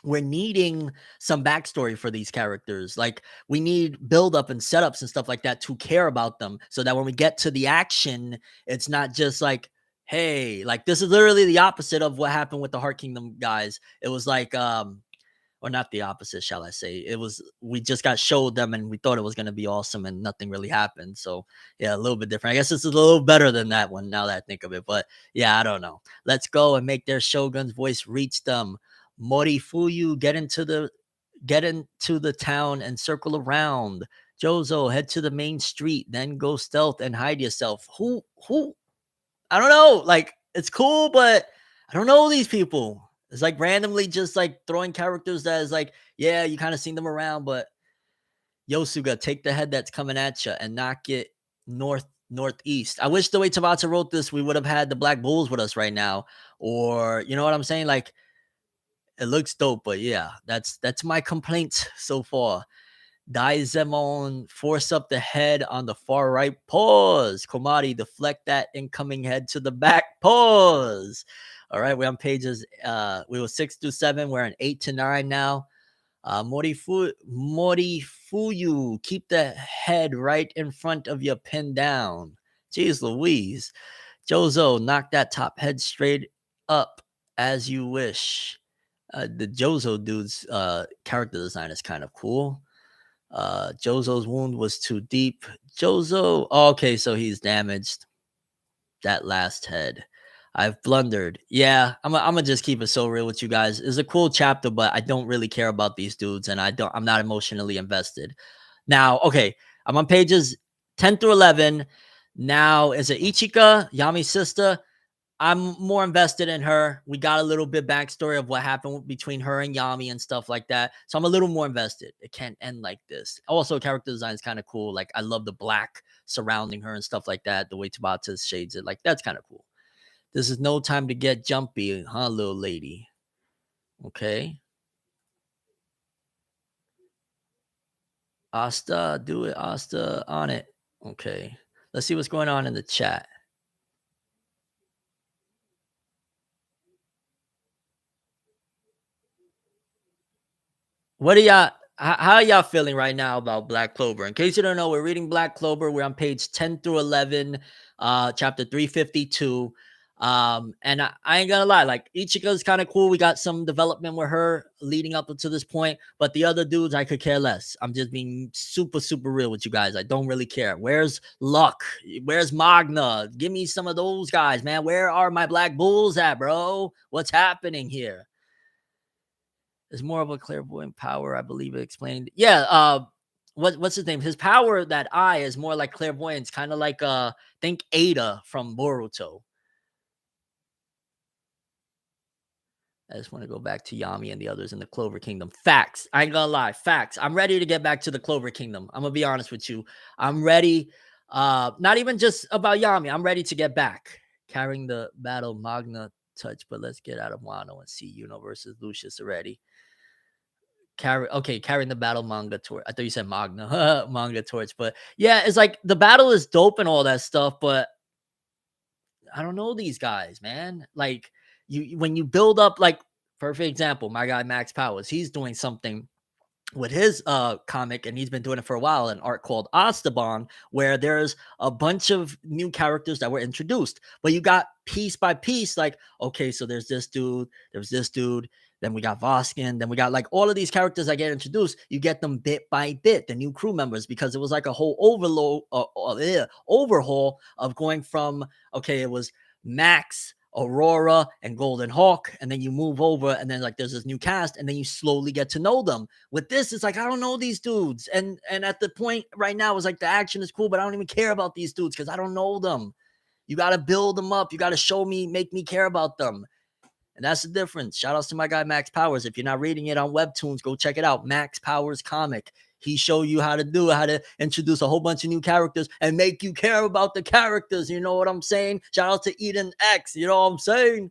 We're needing some backstory for these characters. Like, we need build up and setups and stuff like that to care about them, so that when we get to the action, it's not just like, hey, like this is literally the opposite of what happened with the Heart Kingdom guys. It was like, or not the opposite, shall I say. It was, we just got showed them and we thought it was going to be awesome and nothing really happened. So yeah, a little bit different. I guess this is a little better than that one now that I think of it, but yeah, I don't know. Let's go and make their Shogun's voice reach them. Morifuyu, get into the town and circle around. Jozo, head to the main street, then go stealth and hide yourself. Who I don't know. Like, it's cool, but I don't know these people. It's like randomly just like throwing characters that is like, yeah, you kind of seen them around, but Yosuga, take the head that's coming at you and knock it northeast. I wish the way Tabata wrote this, we would have had the Black Bulls with us right now. Or, you know what I'm saying? Like, it looks dope, but yeah, that's my complaint so far. Daizemon, force up the head on the far right. Pause. Komari, deflect that incoming head to the back. Pause. All right, we're on pages, we were 6 through 7. We're on 8 to 9 now. Morifuyu, keep the head right in front of your pin down. Jeez Louise. Jozo, knock that top head straight up as you wish. The Jozo dude's character design is kind of cool. Jozo's wound was too deep. Jozo, okay, so he's damaged. That last head. I've blundered. Yeah, I'm gonna just keep it so real with you guys. It's a cool chapter, but I don't really care about these dudes, and I'm not emotionally invested. Now, okay, I'm on pages 10 through 11. Now, is it Ichika, Yami's sister? I'm more invested in her. We got a little bit backstory of what happened between her and Yami and stuff like that. So I'm a little more invested. It can't end like this. Also, character design is kind of cool. Like I love the black surrounding her and stuff like that. The way Tabata shades it, like that's kind of cool. This is no time to get jumpy, huh, little lady? Okay. Asta, do it. Asta, on it. Okay. Let's see what's going on in the chat. What are y'all? How are y'all feeling right now about Black Clover? In case you don't know, we're reading Black Clover. We're on page 10 through 11, chapter 352. And I ain't gonna lie, like Ichika's kind of cool. We got some development with her leading up to this point, but the other dudes I could care less. I'm just being super, super real with you guys. I don't really care. Where's Luck? Where's Magna? Give me some of those guys, man. Where are my Black Bulls at, bro? What's happening here? Is more of a clairvoyant power, I believe it explained. Yeah, what's his name? His power, that eye, is more like clairvoyance, kind of like think Ada from Boruto. I just want to go back to Yami and the others in the Clover Kingdom. Facts. I ain't gonna lie. Facts. I'm ready to get back to the Clover Kingdom. I'm gonna be honest with you. I'm ready. Not even just about Yami. I'm ready to get back. Carrying the battle Magna touch, but let's get out of Wano and see Yuno versus Lucius already. Carrying the battle manga torch. I thought you said Magna manga torch, but yeah, it's like the battle is dope and all that stuff, but I don't know these guys, man. Like you when you build up, like perfect example, my guy Max Powers, he's doing something with his comic, and he's been doing it for a while, an art called Astaban, where there's a bunch of new characters that were introduced, but you got piece by piece, like, okay, so there's this dude, there's this dude, then we got Voskin, then we got like all of these characters that get introduced. You get them bit by bit, the new crew members, because it was like a whole overhaul of going from, okay, it was Max, Aurora, and Golden Hawk, and then you move over, and then like there's this new cast, and then you slowly get to know them. With this, it's like I don't know these dudes, and at the point right now, it's like the action is cool, but I don't even care about these dudes because I don't know them. You got to build them up. You got to show me, make me care about them. And that's the difference. Shout outs to my guy Max Powers. If you're not reading it on Webtoons, go check it out. Max Powers comic. He showed you how to do it, how to introduce a whole bunch of new characters and make you care about the characters. You know what I'm saying? Shout out to Eden X. You know what I'm saying?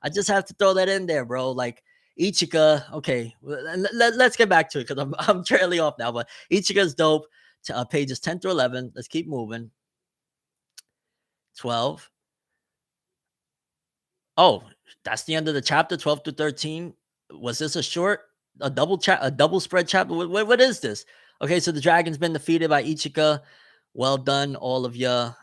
I just have to throw that in there, bro. Like Ichika. Okay, let's get back to it because I'm trailing off now. But Ichika's dope. Pages 10 through 11. Let's keep moving. 12. Oh, that's the end of the chapter, 12 to 13. Was this a double spread chapter? What is this? Okay, so the dragon's been defeated by Ichika. Well done, all of you.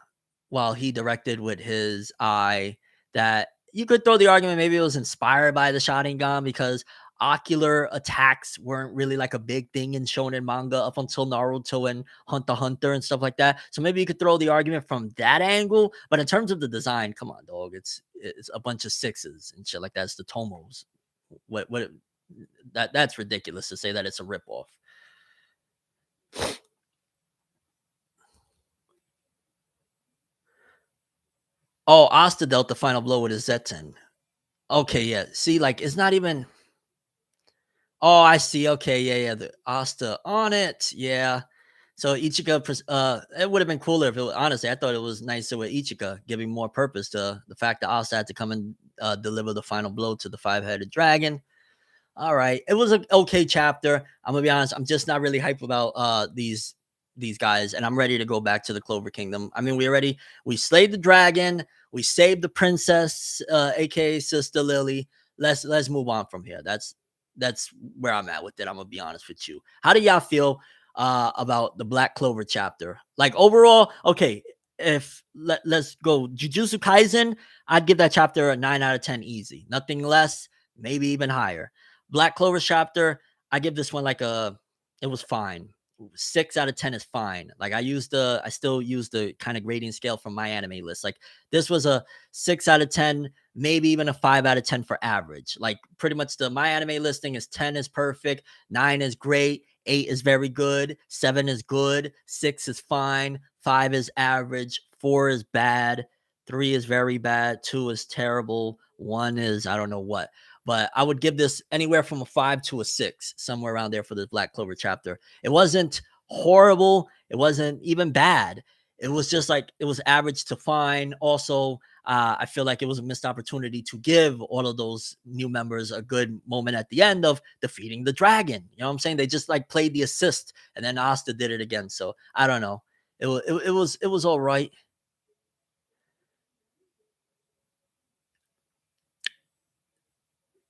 While he directed with his eye, that you could throw the argument maybe it was inspired by the Sharingan, because ocular attacks weren't really like a big thing in shonen manga up until Naruto and Hunter x Hunter and stuff like that. So maybe you could throw the argument from that angle. But in terms of the design, come on, dog, it's a bunch of sixes and shit like that. It's the Tomos. What that's ridiculous to say that it's a ripoff. Oh, Asta dealt the final blow with his Zetten. Okay, yeah. See, like it's not even. Oh, I see. Okay, yeah. The Asta on it. Yeah. So Ichika, it would have been cooler if it was, honestly, I thought it was nicer with Ichika giving more purpose to the fact that Asta had to come and deliver the final blow to the five-headed dragon. All right. It was an okay chapter. I'm gonna be honest, I'm just not really hyped about these guys, and I'm ready to go back to the Clover Kingdom. I mean, we slayed the dragon, we saved the princess, aka Sister Lily. Let's move on from here. that's where I'm at with it. I'm gonna be honest with you. How do y'all feel about the Black Clover chapter? Like overall, okay. If let's go Jujutsu Kaisen, I'd give that chapter a 9 out of 10 easy. Nothing less, maybe even higher. Black Clover chapter, I give this one like it was fine. 6 out of 10 is fine. Like I still use the kind of grading scale from my anime list. Like this was a 6 out of 10, maybe even a 5 out of 10 for average. Like pretty much my anime listing is 10 is perfect, 9 is great, 8 is very good, 7 is good, 6 is fine, 5 is average, 4 is bad, 3 is very bad, 2 is terrible, 1 is I don't know what. But I would give this anywhere from a 5 to a 6, somewhere around there for this Black Clover chapter. It wasn't horrible. It wasn't even bad. It was just like it was average to fine. Also, I feel like it was a missed opportunity to give all of those new members a good moment at the end of defeating the dragon. You know what I'm saying? They just like played the assist, and then Asta did it again. So I don't know. It was all right.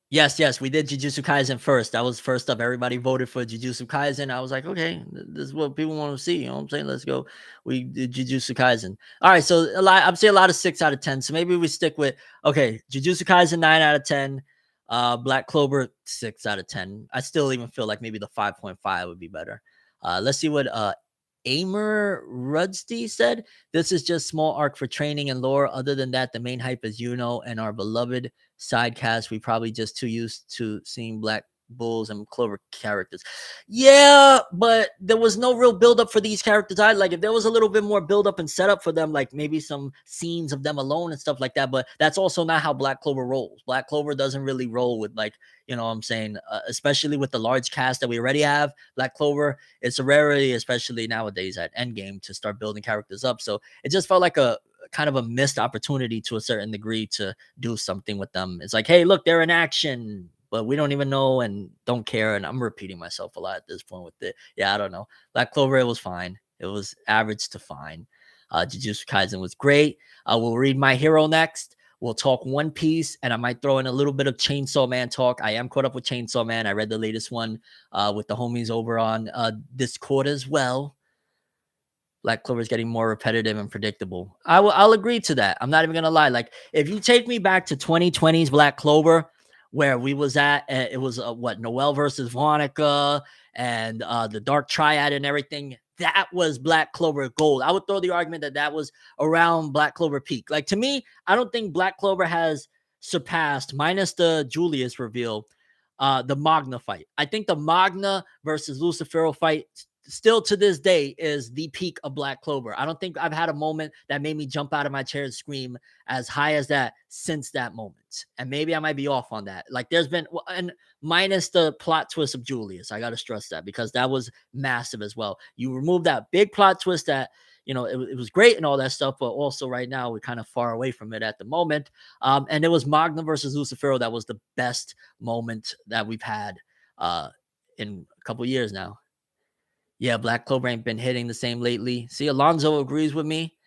Yes, yes, we did Jujutsu Kaisen first. That was first up. Everybody voted for Jujutsu Kaisen. I was like, okay, this is what people want to see. You know what I'm saying? Let's go. We did Jujutsu Kaisen. All right, so I'm saying a lot of 6 out of 10. So maybe we stick with okay, Jujutsu Kaisen 9 out of 10. Black Clover 6 out of 10. I still even feel like maybe the 5.5 would be better. Let's see what Amer Rudsty said. This is just small arc for training and lore. Other than that, the main hype is and our beloved sidecast. We probably just too used to seeing Black Bulls and Clover characters. Yeah, but there was no real build up for these characters. I like if there was a little bit more build up and setup for them, like maybe some scenes of them alone and stuff like that. But that's also not how Black Clover rolls. Black Clover doesn't really roll with like, you know what I'm saying, especially with the large cast that we already have. Black Clover, it's a rarity, especially nowadays at Endgame, to start building characters up. So it just felt like a kind of a missed opportunity to a certain degree to do something with them. It's like, hey, look, they're in action, but we don't even know and don't care. And I'm repeating myself a lot at this point with it. Yeah, I don't know. Black Clover, it was fine. It was average to fine. Jujutsu Kaisen was great. We'll read My Hero next. We'll talk One Piece, and I might throw in a little bit of Chainsaw Man talk. I am caught up with Chainsaw Man. I read the latest one with the homies over on Discord as well. Black Clover is getting more repetitive and predictable. I'll agree to that. I'm not even gonna lie. Like if you take me back to 2020's Black Clover, where we was at, it was what Noel versus Vonica and the Dark Triad and everything. That was Black Clover gold. I would throw the argument that that was around Black Clover peak. Like to me, I don't think Black Clover has surpassed, minus the Julius reveal, the Magna fight. I think the Magna versus Lucifero fight still to this day is the peak of Black Clover. I don't think I've had a moment that made me jump out of my chair and scream as high as that since that moment. And maybe I might be off on that. Like there's been, and minus the plot twist of Julius, I got to stress that because that was massive as well. You remove that big plot twist that, you know, it was great and all that stuff, but also right now we're kind of far away from it at the moment. And it was Magna versus Lucifero that was the best moment that we've had in a couple years now. Yeah, Black Clover ain't been hitting the same lately. See, Alonzo agrees with me.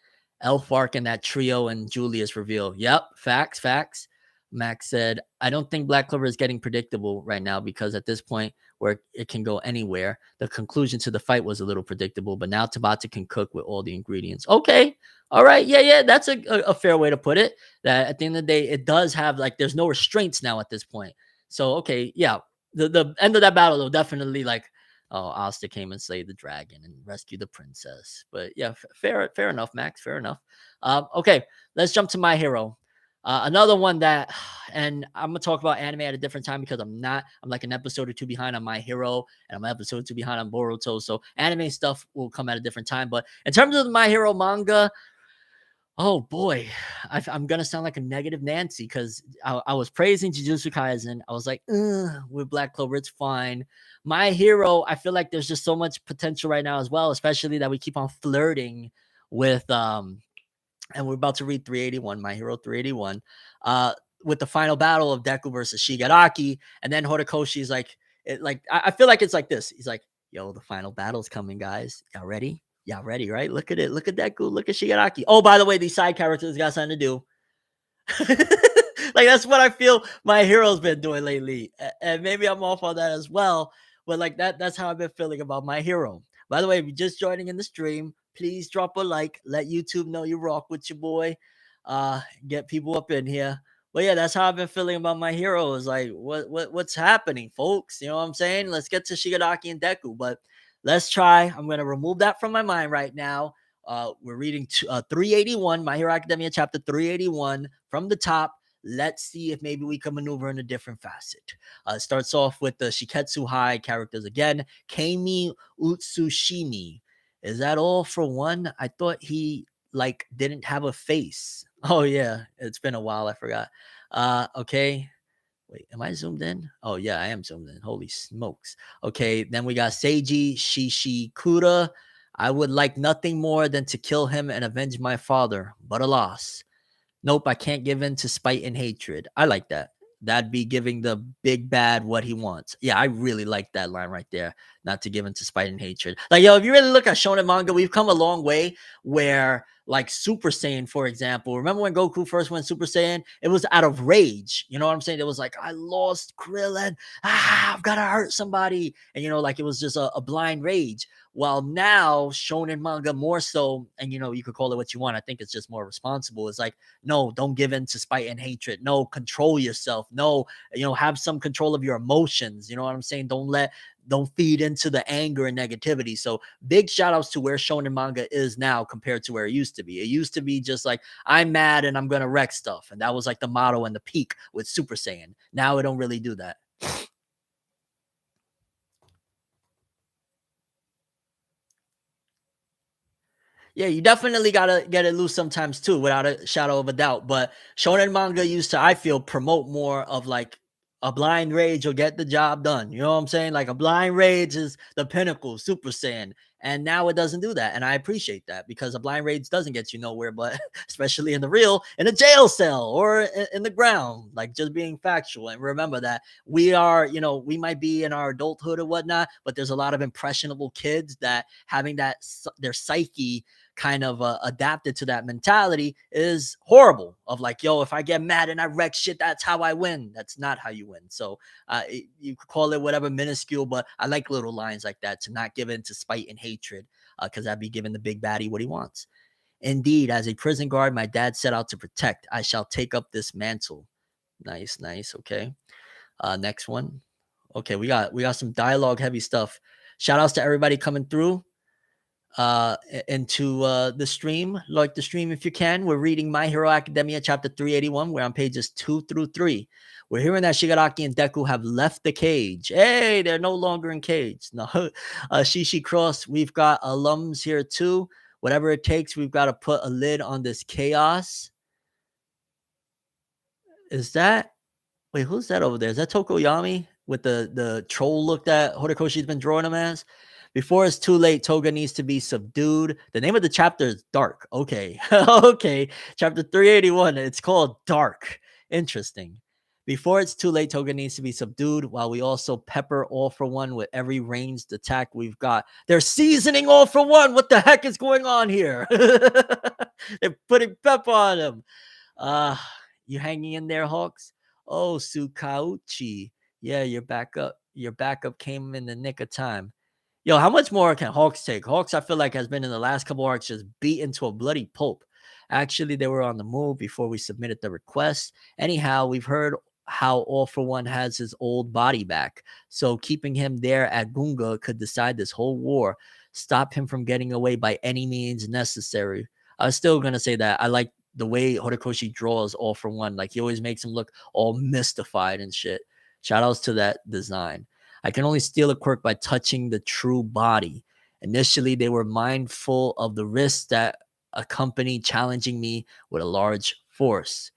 Elfark and that trio and Julius reveal. Yep, facts, facts. Max said, I don't think Black Clover is getting predictable right now because at this point where it can go anywhere, the conclusion to the fight was a little predictable, but now Tabata can cook with all the ingredients. Okay. All right. Yeah. That's a fair way to put it. That at the end of the day, it does have like, there's no restraints now at this point. So, okay. Yeah. The end of that battle, though, definitely like, oh, Asta came and slayed the dragon and rescued the princess. But yeah, fair enough, Max. Fair enough. Okay, let's jump to My Hero. Another one that, and I'm gonna talk about anime at a different time because I'm like an episode or two behind on My Hero, and I'm an episode or two behind on Boruto. So anime stuff will come at a different time. But in terms of the My Hero manga, oh boy, I'm gonna sound like a negative Nancy because I was praising Jujutsu Kaisen. I was like, with Black Clover, it's fine. My Hero, I feel like there's just so much potential right now as well, especially that we keep on flirting with and we're about to read 381, My Hero 381, with the final battle of Deku versus Shigaraki, and then Horikoshi's like, I feel like it's like this. He's like, yo, the final battle's coming, guys. Y'all ready? Y'all ready, right? Look at it. Look at Deku. Look at Shigaraki. Oh, by the way, these side characters got something to do. Like that's what I feel my hero's been doing lately. And maybe I'm off on that as well. But like that's how I've been feeling about my hero. By the way, if you're just joining in the stream, please drop a like. Let YouTube know you rock with your boy. Get people up in here. But yeah, that's how I've been feeling about my hero. Is like, what's happening, folks? You know what I'm saying? Let's get to Shigaraki and Deku, but let's try. I'm gonna remove that from my mind right now. We're reading 381, My Hero Academia, chapter 381 from the top. Let's see if maybe we can maneuver in a different facet. It starts off with the Shiketsu High characters again. Keimi Utsushimi. Is that all for one? I thought he like didn't have a face. Oh yeah, it's been a while. I forgot. Okay. Wait, am I zoomed in? Oh yeah, I am zoomed in. Holy smokes. Okay, then we got Seiji Shishikura. I would like nothing more than to kill him and avenge my father, but alas, nope, I can't give in to spite and hatred. I like that. That'd be giving the big bad what he wants. Yeah, I really like that line right there. Not to give in to spite and hatred. Like, yo, if you really look at Shonen manga, we've come a long way where, like, Super Saiyan, for example, remember when Goku first went Super Saiyan? It was out of rage. You know what I'm saying? It was like, I lost Krillin. I've got to hurt somebody. And, like, it was just a blind rage. While now, Shonen manga more so, and, you could call it what you want. I think it's just more responsible. It's like, no, don't give in to spite and hatred. No, control yourself. No, have some control of your emotions. You know what I'm saying? Don't feed into the anger and negativity. So big shout outs to where Shonen manga is now compared to where it used to be. It used to be just like, I'm mad and I'm going to wreck stuff. And that was like the motto and the peak with Super Saiyan. Now it don't really do that. Yeah, you definitely gotta get it loose sometimes too, without a shadow of a doubt. But shonen manga used to, I feel, promote more of like a blind rage will get the job done. You know what I'm saying? Like a blind rage is the pinnacle, Super Saiyan. And now it doesn't do that. And I appreciate that because a blind rage doesn't get you nowhere, but especially in the real, in a jail cell or in the ground, like just being factual. And remember that we are, we might be in our adulthood or whatnot, but there's a lot of impressionable kids that having their psyche kind of adapted to that mentality is horrible of like, yo, if I get mad and I wreck shit, that's how I win. That's not how you win. So you could call it whatever, minuscule, but I like little lines like that to not give in to spite and hatred because I'd be giving the big baddie what he wants. Indeed, as a prison guard my dad set out to protect, I shall take up this mantle. Nice. Okay. Next one. Okay, we got some dialogue heavy stuff. Shout outs to everybody coming through into the stream. Like the stream if you can. We're reading My Hero Academia chapter 381. We're on pages 2 through 3. We're hearing that Shigaraki and Deku have left the cage. Hey, they're no longer in cage. No, Shishi Cross. We've got alums here too. Whatever it takes, we've got to put a lid on this chaos. Is that? Wait, who's that over there? Is that Tokoyami with the troll look that Horikoshi's been drawing him as? Before it's too late, Toga needs to be subdued. The name of the chapter is Dark. Okay. Okay. Chapter 381. It's called Dark. Interesting. Before it's too late, Toga needs to be subdued while we also pepper All for One with every ranged attack we've got. They're seasoning All for One. What the heck is going on here? They're putting pepper on him. Uh, you hanging in there, Hawks? Oh, Sukauchi. Yeah, you're back up. Your backup came in the nick of time. Yo, how much more can Hawks take? Hawks, I feel like, has been in the last couple arcs just beaten to a bloody pulp. Actually, they were on the move before we submitted the request. Anyhow, we've heard how All for One has his old body back. So keeping him there at Gunga could decide this whole war. Stop him from getting away by any means necessary. I was still going to say that I like the way Horikoshi draws All for One. Like, he always makes him look all mystified and shit. Shout outs to that design. I can only steal a quirk by touching the true body. Initially, they were mindful of the risks that accompany challenging me with a large force.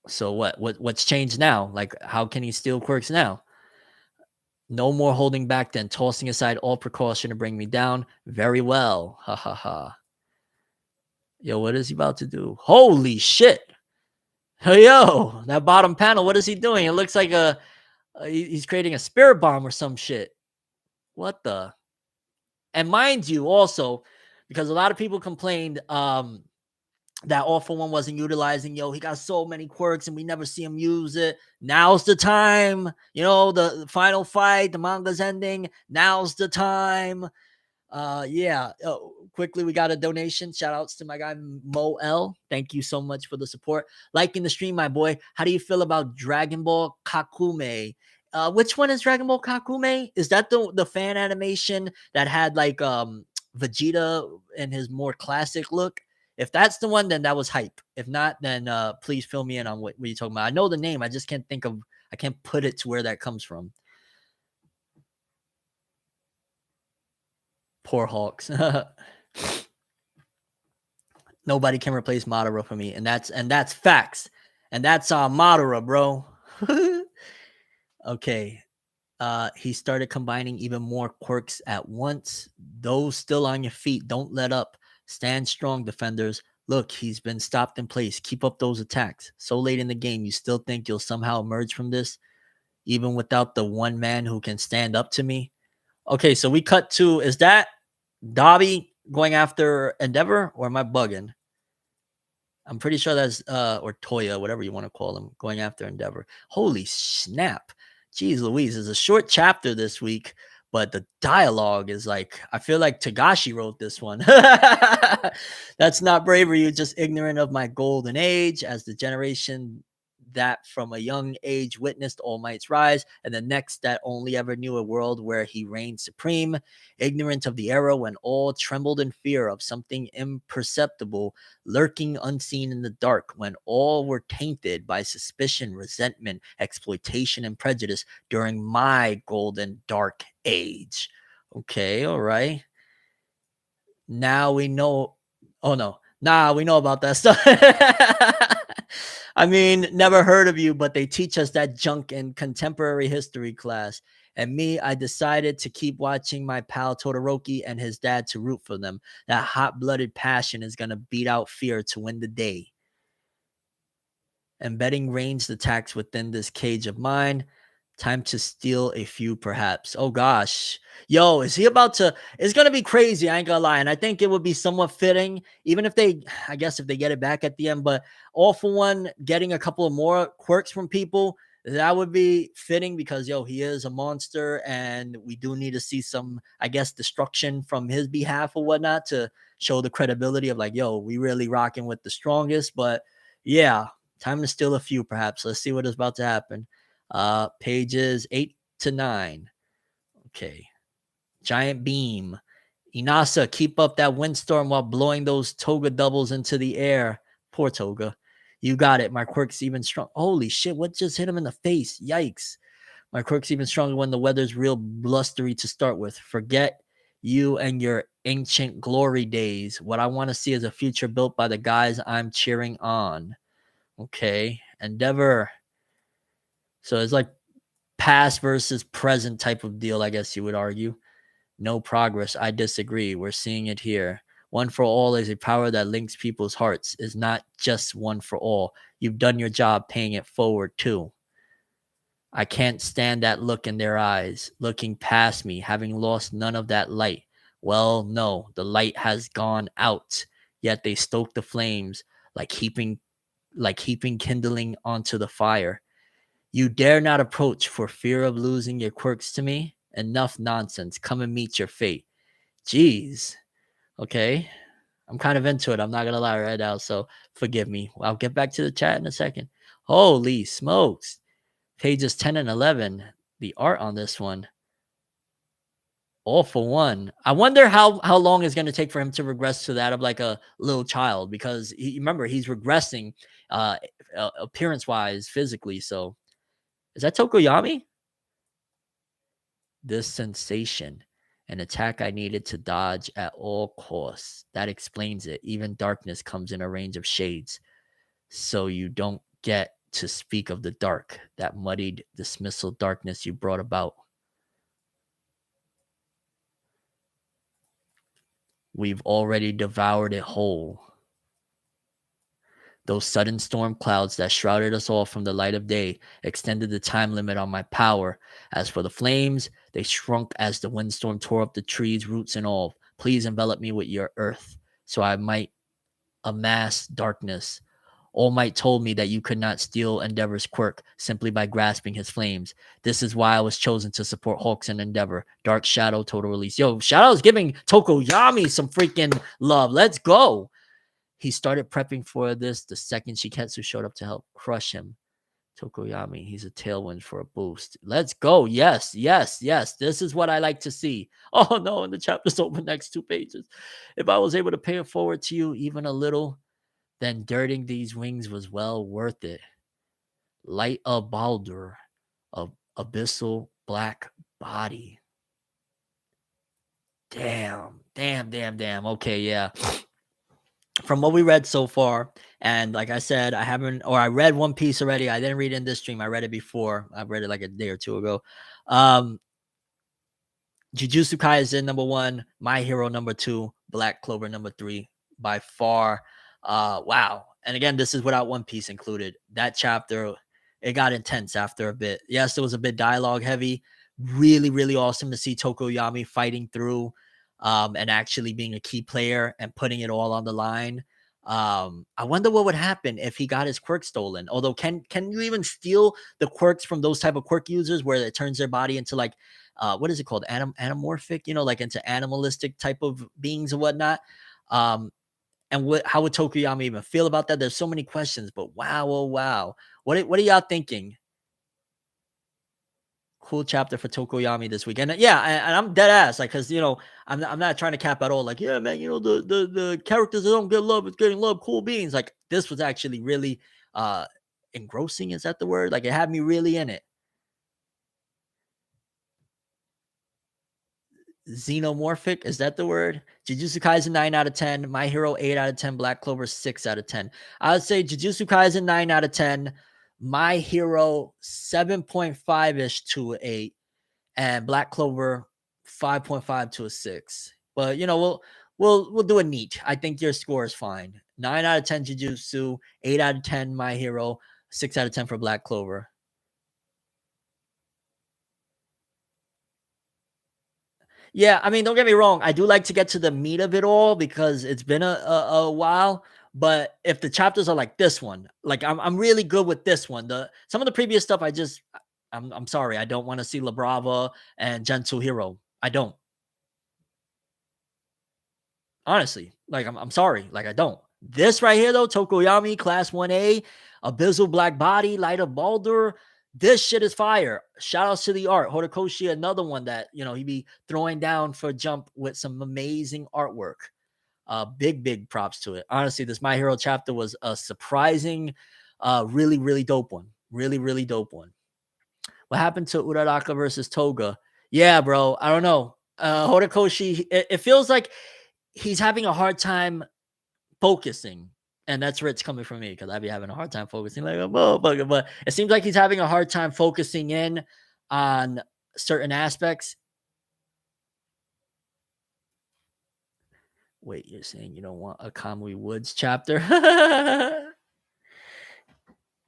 So what's changed now? Like, how can he steal quirks now? No more holding back than tossing aside all precaution to bring me down. Very well. Ha ha ha. Yo, what is he about to do? Holy shit. Hey, yo, that bottom panel, what is he doing? It looks like he's creating a spirit bomb or some shit. What the? And mind you, also, because a lot of people complained that awful one wasn't utilizing. Yo, he got so many quirks and we never see him use it. Now's the time. The final fight, the manga's ending. Now's the time. Yeah. Oh, quickly, we got a donation. Shout outs to my guy Mo L. Thank you so much for the support. Liking the stream, my boy. How do you feel about Dragon Ball Kakume? Which one is Dragon Ball Kakume? Is that the fan animation that had like Vegeta in his more classic look? If that's the one, then that was hype. If not, then please fill me in on what you're talking about. I know the name, I just can't think of. I can't put it to where that comes from. Poor Hawks. Nobody can replace Madara for me, and that's facts, and that's Madara, bro. Okay. He started combining even more quirks at once. Those still on your feet, don't let up. Stand strong, defenders. Look, he's been stopped in place. Keep up those attacks. So late in the game, you still think you'll somehow emerge from this, even without the one man who can stand up to me? Okay, so we cut to, is that Dobby going after Endeavor, or am I bugging? I'm pretty sure that's or Toya, whatever you want to call him, going after Endeavor. Holy snap. Jeez Louise, it's a short chapter this week, but the dialogue is like, I feel like Tagashi wrote this one. That's not bravery, you're just ignorant of my golden age as the generation that from a young age witnessed All Might's rise, and the next that only ever knew a world where he reigned supreme, ignorant of the era when all trembled in fear of something imperceptible lurking unseen in the dark, when all were tainted by suspicion, resentment, exploitation, and prejudice during my golden dark age. Okay, all right. Now we know. Oh no, we know about that stuff. I mean, never heard of you, but they teach us that junk in contemporary history class. And me, I decided to keep watching my pal Todoroki and his dad to root for them. That hot-blooded passion is going to beat out fear to win the day. Embedding ranged attacks within this cage of mine. Time to steal a few, perhaps. Oh gosh. Yo, is he about to? It's gonna be crazy, I ain't gonna lie. And I think it would be somewhat fitting, even if they, I guess if they get it back at the end, but all for one, getting a couple of more quirks from people, that would be fitting because yo, he is a monster, and we do need to see some, I guess, destruction from his behalf or whatnot to show the credibility of like, yo, we really rocking with the strongest. But yeah, time to steal a few, perhaps. Let's see what is about to happen. Pages 8 to 9. Okay. Giant beam. Inasa, keep up that windstorm while blowing those toga doubles into the air. Poor toga. You got it. My quirk's even strong. Holy shit, what just hit him in the face? Yikes. My quirk's even stronger when the weather's real blustery to start with. Forget you and your ancient glory days. What I want to see is a future built by the guys I'm cheering on. Okay. Endeavor. So it's like past versus present type of deal, I guess you would argue. No progress. I disagree. We're seeing it here. One for all is a power that links people's hearts, is not just one for all. You've done your job paying it forward too. I can't stand that look in their eyes, looking past me, having lost none of that light. Well, no, the light has gone out, yet they stoke the flames like heaping kindling onto the fire. You dare not approach for fear of losing your quirks to me? Enough nonsense. Come and meet your fate. Jeez. Okay. I'm kind of into it. I'm not going to lie right now. So forgive me. I'll get back to the chat in a second. Holy smokes. Pages 10 and 11. The art on this one. All for one. I wonder how long it's going to take for him to regress to that of like a little child, because remember, he's regressing appearance wise, physically. So is that Tokoyami? This sensation, an attack I needed to dodge at all costs. That explains it. Even darkness comes in a range of shades. So you don't get to speak of the dark, that muddied dismissal darkness you brought about. We've already devoured it whole. Those sudden storm clouds that shrouded us all from the light of day extended the time limit on my power. As for the flames, they shrunk as the windstorm tore up the trees, roots and all. Please envelop me with your earth, so I might amass darkness. All Might told me that you could not steal Endeavor's quirk simply by grasping his flames. This is why I was chosen to support Hawks and Endeavor. Dark Shadow total release. Yo, Shadow's giving Tokoyami some freaking love. Let's go. He started prepping for this the second Shiketsu showed up to help crush him. Tokoyami, he's a tailwind for a boost. Let's go. Yes, yes, yes. This is what I like to see. Oh no, and the chapter's open next 2 pages. If I was able to pay it forward to you even a little, then dirting these wings was well worth it. Light of Baldur, of abyssal black body. Damn, damn, damn, damn. Okay, yeah. From what we read so far, and like I said, I read One Piece already. I didn't read it in this stream. I read it before. I read it like a day or two ago. Jujutsu Kaisen #1, My Hero #2, Black Clover #3 by far. Wow. And again, this is without One Piece included. That chapter, it got intense after a bit. Yes, it was a bit dialogue heavy. Really, really awesome to see Tokoyami fighting through and actually being a key player and putting it all on the line. I wonder what would happen if he got his quirk stolen. Although, can you even steal the quirks from those type of quirk users where it turns their body into like what is it called? Anamorphic, like into animalistic type of beings and whatnot. And how would Tokuyama even feel about that? There's so many questions, but wow, oh wow. What are y'all thinking? Cool chapter for Tokoyami this week. And yeah, and I'm dead ass, like, cause I'm not trying to cap at all. Like, yeah, man, the characters that don't get love is getting love, cool beans. Like, this was actually really engrossing, is that the word? Like, it had me really in it. Xenomorphic, is that the word? Jujutsu Kaisen 9 out of 10, My Hero 8 out of 10, Black Clover 6 out of 10. I would say Jujutsu Kaisen 9 out of 10, My Hero 7.5ish to 8, and Black Clover 5.5 to a 6. But we'll do a neat. I think your score is fine. 9 out of 10 Jujutsu, 8 out of 10 My Hero, 6 out of 10 for Black Clover. Yeah, I mean, don't get me wrong. I do like to get to the meat of it all because it's been a while. But if the chapters are like this one, like I'm really good with this one. Some of the previous stuff, I'm sorry, I don't want to see La Brava and Gentle Hero. I don't. Honestly, like I'm sorry, like I don't. This right here though, Tokoyami Class 1A, Abyssal Black Body, Light of Baldur. This shit is fire. Shout outs to the art. Horikoshi, another one that he be throwing down for Jump with some amazing artwork. Big props to it. Honestly, this My Hero chapter was a surprising, really, really dope one. Really, really dope one. What happened to Uraraka versus Toga? Yeah, bro. I don't know. Horikoshi, it feels like he's having a hard time focusing. And that's where it's coming from me because I'd be having a hard time focusing like a motherfucker. But it seems like he's having a hard time focusing in on certain aspects. Wait, you're saying you don't want a Kamui Woods chapter?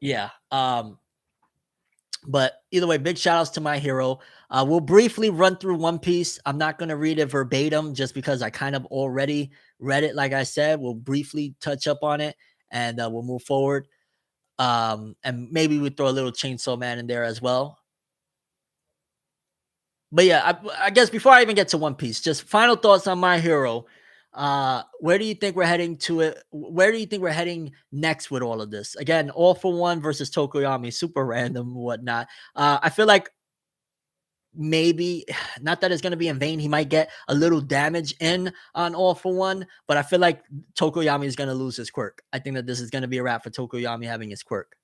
Yeah. But either way, big shout outs to My Hero. We'll briefly run through One Piece. I'm not going to read it verbatim just because I kind of already read it. Like I said, we'll briefly touch up on it and we'll move forward. And maybe we throw a little Chainsaw Man in there as well. But yeah, I guess before I even get to One Piece, just final thoughts on My Hero. Where do you think we're heading to it? Where do you think we're heading next with all of this? Again, All for One versus Tokoyami, super random, whatnot. I feel like maybe not that it's going to be in vain. He might get a little damage in on All for One, but I feel like Tokoyami is going to lose his quirk. I think that this is going to be a wrap for Tokoyami having his quirk.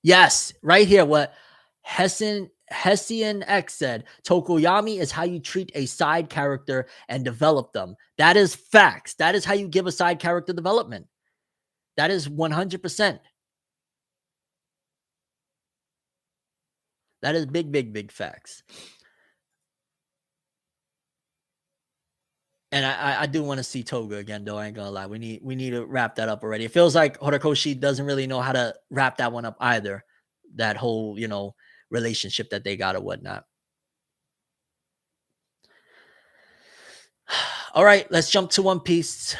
Yes, right here. What Hessian X said, Tokoyami is how you treat a side character and develop them. That is facts. That is how you give a side character development. That is 100%. That is big facts. And I do want to see Toga again, though. I ain't gonna lie. We need to wrap that up already. It feels like Horikoshi doesn't really know how to wrap that one up either. That whole, relationship that they got or whatnot. All right, let's jump to One Piece.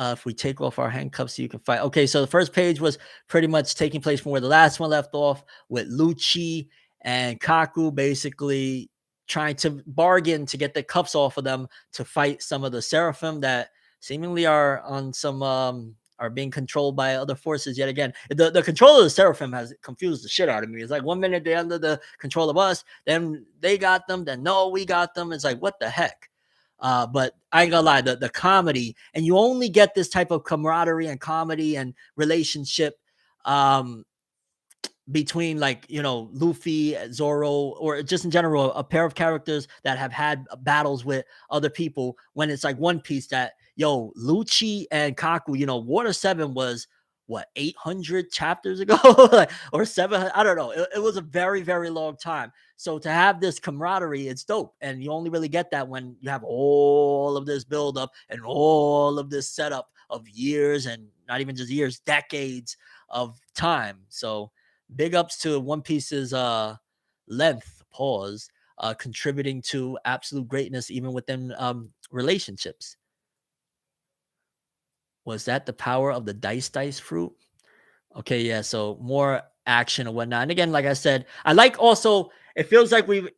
If we take off our handcuffs, so you can fight. Okay, so the first page was pretty much taking place from where the last one left off, with Lucci and Kaku basically trying to bargain to get the cuffs off of them to fight some of the Seraphim that seemingly are on some are being controlled by other forces yet again. The control of the Seraphim has confused the shit out of me. It's like one minute they're under the control of us, then they got them, then no, we got them. It's like, what the heck? But I ain't gonna lie, the comedy, and you only get this type of camaraderie and comedy and relationship um between, like, Luffy, Zoro, or just in general a pair of characters that have had battles with other people, when it's like One Piece that, Lucci and Kaku, Water 7 was what, 800 chapters ago, or 700, I don't know. It was a very, very long time. So to have this camaraderie, it's dope, and you only really get that when you have all of this build up and all of this setup of years, and not even just years, decades of time. So big ups to One Piece's length, pause, contributing to absolute greatness even within relationships. Was that the power of the dice fruit? Okay, yeah. So more action and whatnot. And again, like I said, I like also, it feels like we've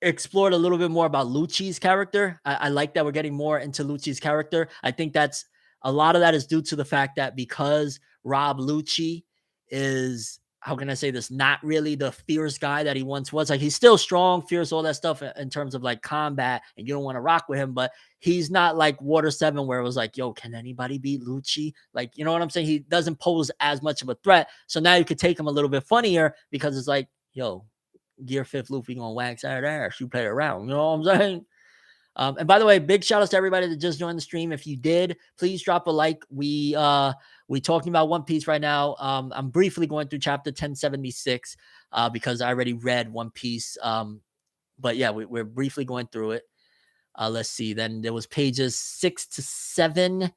explored a little bit more about Lucci's character. I like that we're getting more into Lucci's character. I think that's a lot of that is due to the fact that because Rob Lucci is, how can I say this, not really the fierce guy that he once was. Like, he's still strong, fierce, all that stuff in terms of like combat, and you don't want to rock with him, but he's not like Water 7 where it was like, yo, can anybody beat Lucci? Like, you know what I'm saying? He doesn't pose as much of a threat. So now you could take him a little bit funnier because it's like, yo, Gear 5th Luffy gonna wax that ass. You play around. You know what I'm saying? And by the way, big shout outs to everybody that just joined the stream. If you did, please drop a like. We talking about One Piece right now. I'm briefly going through chapter 1076 because I already read One Piece. But yeah, we're briefly going through it. Let's see. Then there was pages 6 to 7.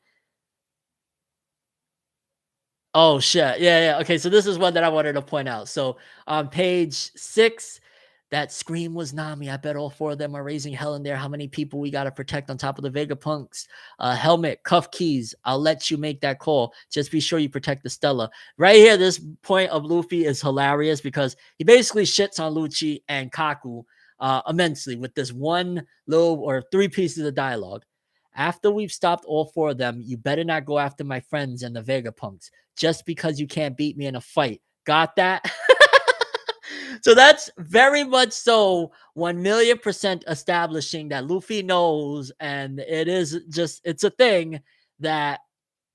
Oh shit. Yeah. Okay. So this is one that I wanted to point out. So on page 6, that scream was Nami. I bet all 4 of them are raising hell in there. How many people we got to protect on top of the Vegapunks? Helmet, cuff keys. I'll let you make that call. Just be sure you protect the Stella. Right here, this point of Luffy is hilarious because he basically shits on Lucci and Kaku immensely with this one little or 3 pieces of dialogue. After we've stopped all 4 of them, you better not go after my friends and the Vegapunks just because you can't beat me in a fight. Got that? So that's very much so 1,000,000% establishing that Luffy knows, and it is just, it's a thing that,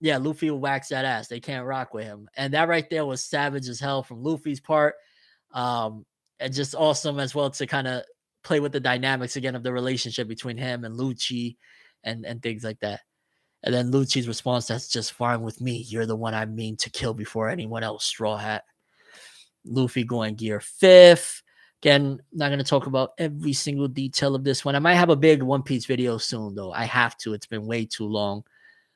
yeah, Luffy will wax that ass. They can't rock with him. And that right there was savage as hell from Luffy's part. And just awesome as well to kind of play with the dynamics again of the relationship between him and Lucci and things like that. And then Lucci's response, that's just fine with me. You're the one I mean to kill before anyone else, Straw Hat. Luffy going Gear 5th. Again, not going to talk about every single detail of this one. I might have a big One Piece video soon, though. I have to. It's been way too long.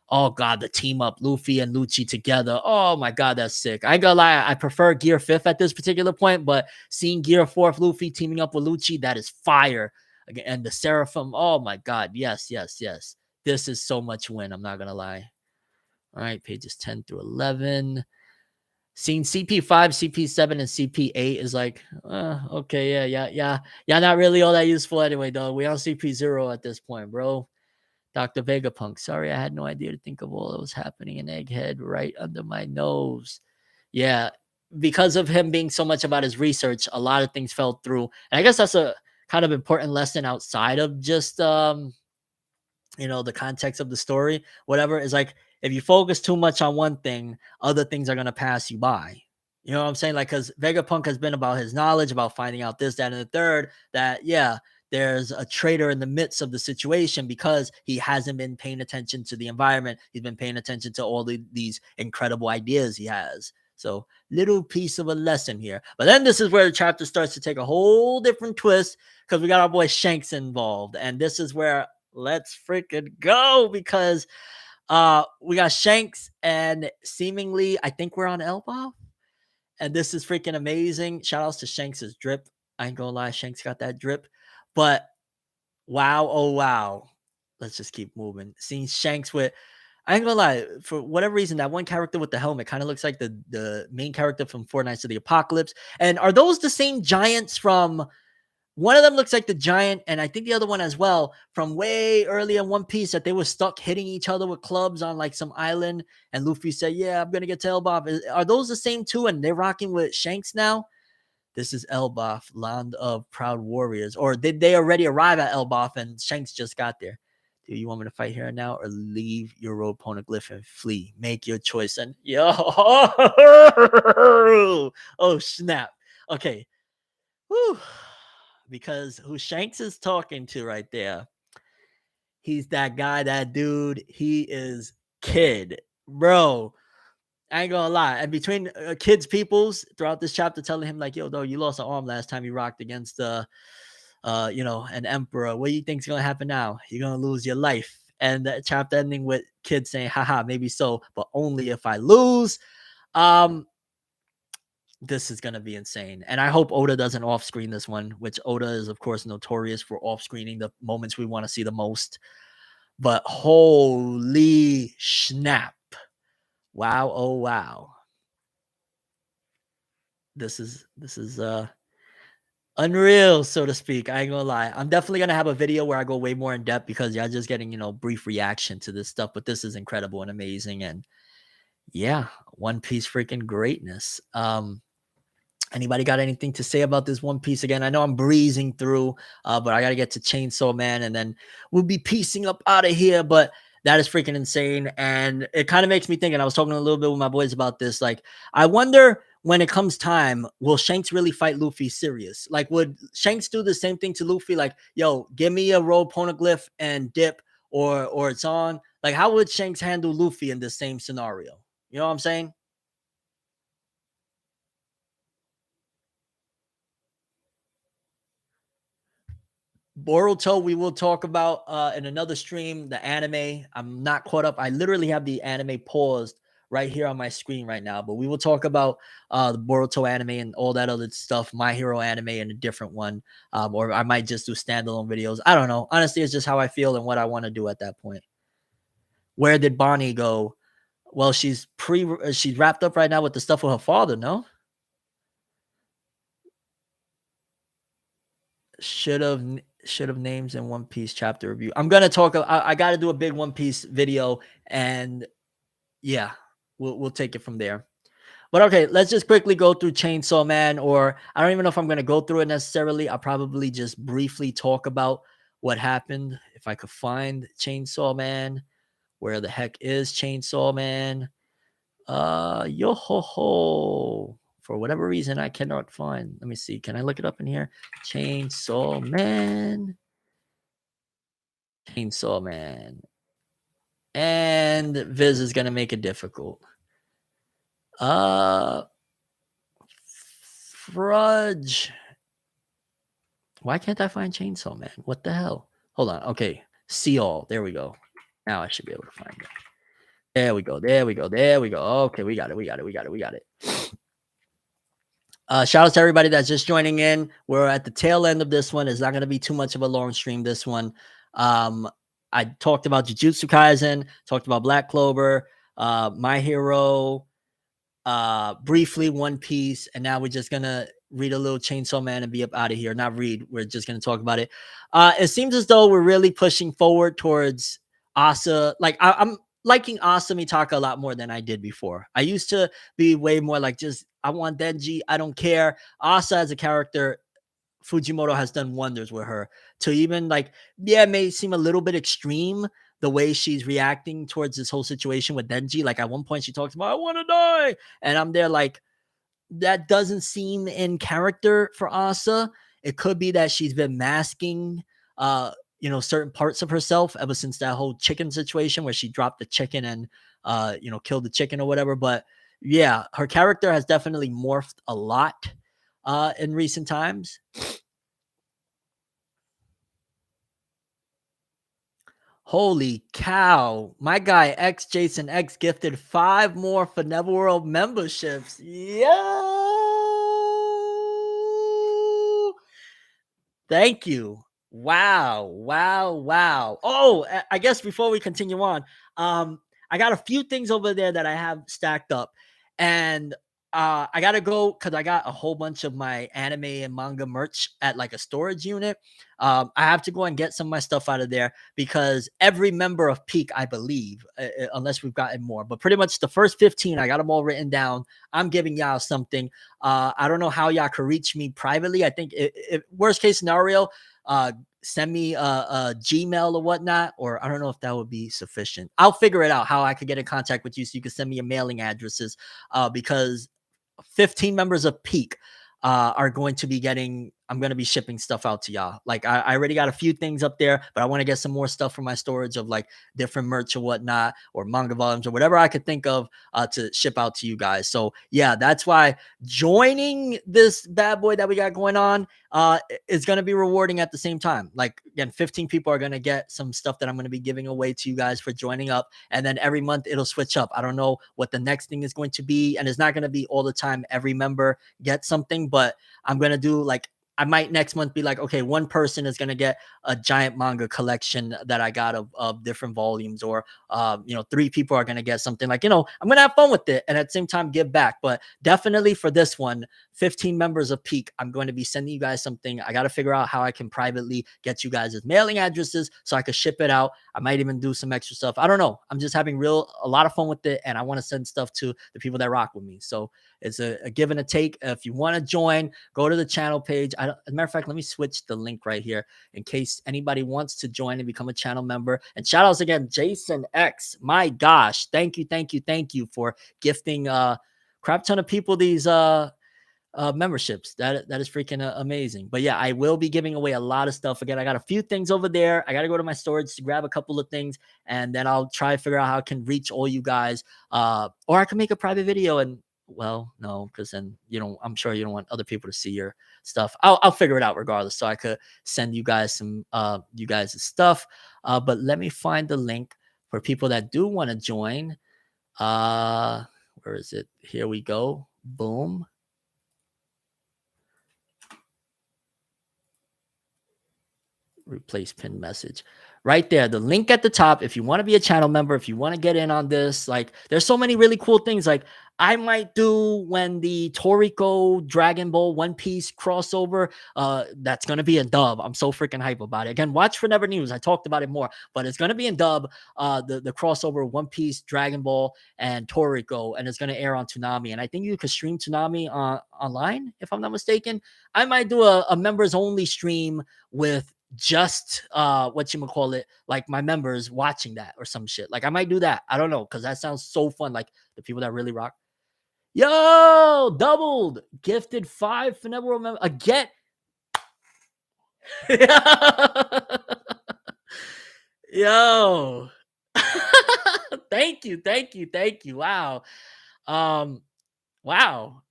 Oh, God, the team up, Luffy and Lucci together. Oh, my God, that's sick. I ain't gonna lie, I prefer Gear 5th at this particular point, but seeing Gear 4th Luffy teaming up with Lucci, that is fire. And the Seraphim, oh, my God, yes. This is so much win, I'm not going to lie. All right, pages 10 through 11. Seeing CP5, CP7, and CP8 is like, okay, yeah. Not really all that useful anyway, though. We on CP0 at this point, bro. Dr. Vegapunk, sorry, I had no idea to think of all that was happening in Egghead right under my nose. Yeah, because of him being so much about his research, a lot of things fell through. And I guess that's a kind of important lesson outside of just the context of the story, whatever, is like, if you focus too much on one thing, other things are going to pass you by. You know what I'm saying? Like, because Vegapunk has been about his knowledge, about finding out this, that, and the third, that, yeah, there's a traitor in the midst of the situation because he hasn't been paying attention to the environment. He's been paying attention to all these incredible ideas he has. So, little piece of a lesson here. But then this is where the chapter starts to take a whole different twist because we got our boy Shanks involved. And this is where let's freaking go, because we got Shanks and seemingly I think we're on Elbow, and this is freaking amazing. Shout outs to Shanks's drip. I ain't gonna lie, Shanks got that drip. But wow, oh wow. Let's just keep moving. Seeing Shanks with I ain't gonna lie, for whatever reason, that one character with the helmet kind of looks like the main character from Four Nights of the Apocalypse. And are those the same giants from one of them looks like the giant, and I think the other one as well, from way earlier in One Piece that they were stuck hitting each other with clubs on like some island, and Luffy said, "Yeah, I'm gonna get to Elbaf." Are those the same two? And they're rocking with Shanks now. This is Elbaf, land of proud warriors. Or did they already arrive at Elbaf and Shanks just got there? Do you want me to fight here now or leave your road poneglyph and flee? Make your choice. And yo, oh snap. Okay. Whew. Because who Shanks is talking to right there, he's that guy, that dude. He is Kid, bro. I ain't gonna lie. And between Kid's peoples throughout this chapter, telling him like, "Yo, though, you lost an arm last time you rocked against an emperor. What do you think's gonna happen now? You're gonna lose your life." And that chapter ending with Kid saying, "Haha, maybe so, but only if I lose." Um, this is gonna be insane, and I hope Oda doesn't off-screen this one. Which Oda is, of course, notorious for off-screening the moments we want to see the most. But holy snap! Wow, oh wow! This is unreal, so to speak. I ain't gonna lie. I'm definitely gonna have a video where I go way more in depth because y'all just getting brief reaction to this stuff. But this is incredible and amazing, and yeah, One Piece freaking greatness. Anybody got anything to say about this One Piece again? I know I'm breezing through, but I got to get to Chainsaw Man and then we'll be piecing up out of here. But that is freaking insane. And it kind of makes me think, and I was talking a little bit with my boys about this. Like, I wonder when it comes time, will Shanks really fight Luffy serious? Like, would Shanks do the same thing to Luffy? Like, yo, give me a roll poneglyph and dip or it's on. Like, how would Shanks handle Luffy in the same scenario? You know what I'm saying? Boruto, we will talk about in another stream. The anime, I'm not caught up. I literally have the anime paused right here on my screen right now. But we will talk about the Boruto anime and all that other stuff. My Hero anime and a different one, or I might just do standalone videos. I don't know. Honestly, it's just how I feel and what I want to do at that point. Where did Bonnie go? Well, she's wrapped up right now with the stuff with her father. No, should have names in One Piece chapter review. I'm gonna talk. I got to do a big One Piece video, and yeah, we'll take it from there. But okay, let's just quickly go through Chainsaw Man, or I don't even know if I'm gonna go through it necessarily. I'll probably just briefly talk about what happened. If I could find Chainsaw Man, where the heck is Chainsaw Man? Yo ho ho. For whatever reason, I cannot find. Let me see. Can I look it up in here? Chainsaw Man. Chainsaw Man. And Viz is gonna make it difficult. Uh Frudge. Why can't I find Chainsaw Man? What the hell? Hold on. Okay. See all. There we go. Now I should be able to find it. There we go. There we go. There we go. Okay, we got it. We got it. We got it. We got it. Shout out to everybody that's just joining in. We're at the tail end of this one. It's not going to be too much of a long stream. This one, I talked about Jujutsu Kaisen, talked about Black Clover, My Hero, briefly One Piece, and now we're just gonna read a little Chainsaw Man and be up out of here. Not read. We're just gonna talk about it. It seems as though we're really pushing forward towards Asa. Like I'm liking Asa Mitaka a lot more than I did before. I used to be way more like just I want Denji. I don't care. Asa as a character, Fujimoto has done wonders with her. To even like, yeah, it may seem a little bit extreme the way she's reacting towards this whole situation with Denji. Like at one point, she talks about, I want to die. And I'm there like, that doesn't seem in character for Asa. It could be that she's been masking, certain parts of herself ever since that whole chicken situation where she dropped the chicken and, killed the chicken or whatever. But yeah, her character has definitely morphed a lot in recent times. Holy cow. My guy X Jason X gifted 5 more ForneverWorld memberships. Yo! Thank you. Wow. Wow. Wow. Oh, I guess before we continue on, I got a few things over there that I have stacked up, and I gotta go because I got a whole bunch of my anime and manga merch at like a storage unit. I have to go and get some of my stuff out of there because every member of Peak, I believe, unless we've gotten more, but pretty much the first 15, I got them all written down. I'm giving y'all something. I don't know how y'all could reach me privately. I think if worst case scenario, send me a Gmail or whatnot, or I don't know if that would be sufficient. I'll figure it out how I could get in contact with you so you can send me your mailing addresses, because 15 members of Peak are going to be getting, I'm going to be shipping stuff out to y'all. Like I already got a few things up there, but I want to get some more stuff from my storage of like different merch or whatnot, or manga volumes or whatever I could think of to ship out to you guys. So yeah, that's why joining this bad boy that we got going on is going to be rewarding at the same time. Like again, 15 people are going to get some stuff that I'm going to be giving away to you guys for joining up. And then every month it'll switch up. I don't know what the next thing is going to be. And it's not going to be all the time every member gets something, but I'm going to do like, I might next month be like, okay, one person is going to get a giant manga collection that I got of different volumes, or, 3 people are going to get something like, I'm going to have fun with it and at the same time give back. But definitely for this one, 15 members of Peak, I'm going to be sending you guys something. I got to figure out how I can privately get you guys' mailing addresses so I could ship it out. I might even do some extra stuff. I don't know. I'm just having a lot of fun with it. And I want to send stuff to the people that rock with me. So it's a give and a take. If you want to join, go to the channel page. As a matter of fact, let me switch the link right here in case anybody wants to join and become a channel member. And shout outs again, Jason X. My gosh, thank you for gifting crap ton of people these memberships. That is freaking amazing. But yeah, I will be giving away a lot of stuff. Again, I got a few things over there. I got to go to my storage to grab a couple of things, and then I'll try to figure out how I can reach all you guys. Or I can make a private video and, well, no, because then I'm sure you don't want other people to see your stuff. I'll figure it out regardless, so I could send you guys some you guys' stuff. But let me find the link for people that do want to join. Where is it? Here we go. Boom. Replace pin message right there, the link at the top. If you want to be a channel member, if you want to get in on this, like there's so many really cool things. Like I might do when the Toriko Dragon Ball One Piece crossover, that's gonna be a dub. I'm so freaking hype about it. Again, watch For Never News. I talked about it more, but it's gonna be in dub. The crossover One Piece, Dragon Ball, and Toriko, and it's gonna air on Toonami. And I think you could stream Toonami online, if I'm not mistaken. I might do a members only stream with just like my members watching that or some shit. Like I might do that. I don't know, because that sounds so fun. Like the people that really rock. Yo, doubled, gifted 5 ForneverWorld members again. Yo. Thank you. Wow. Wow.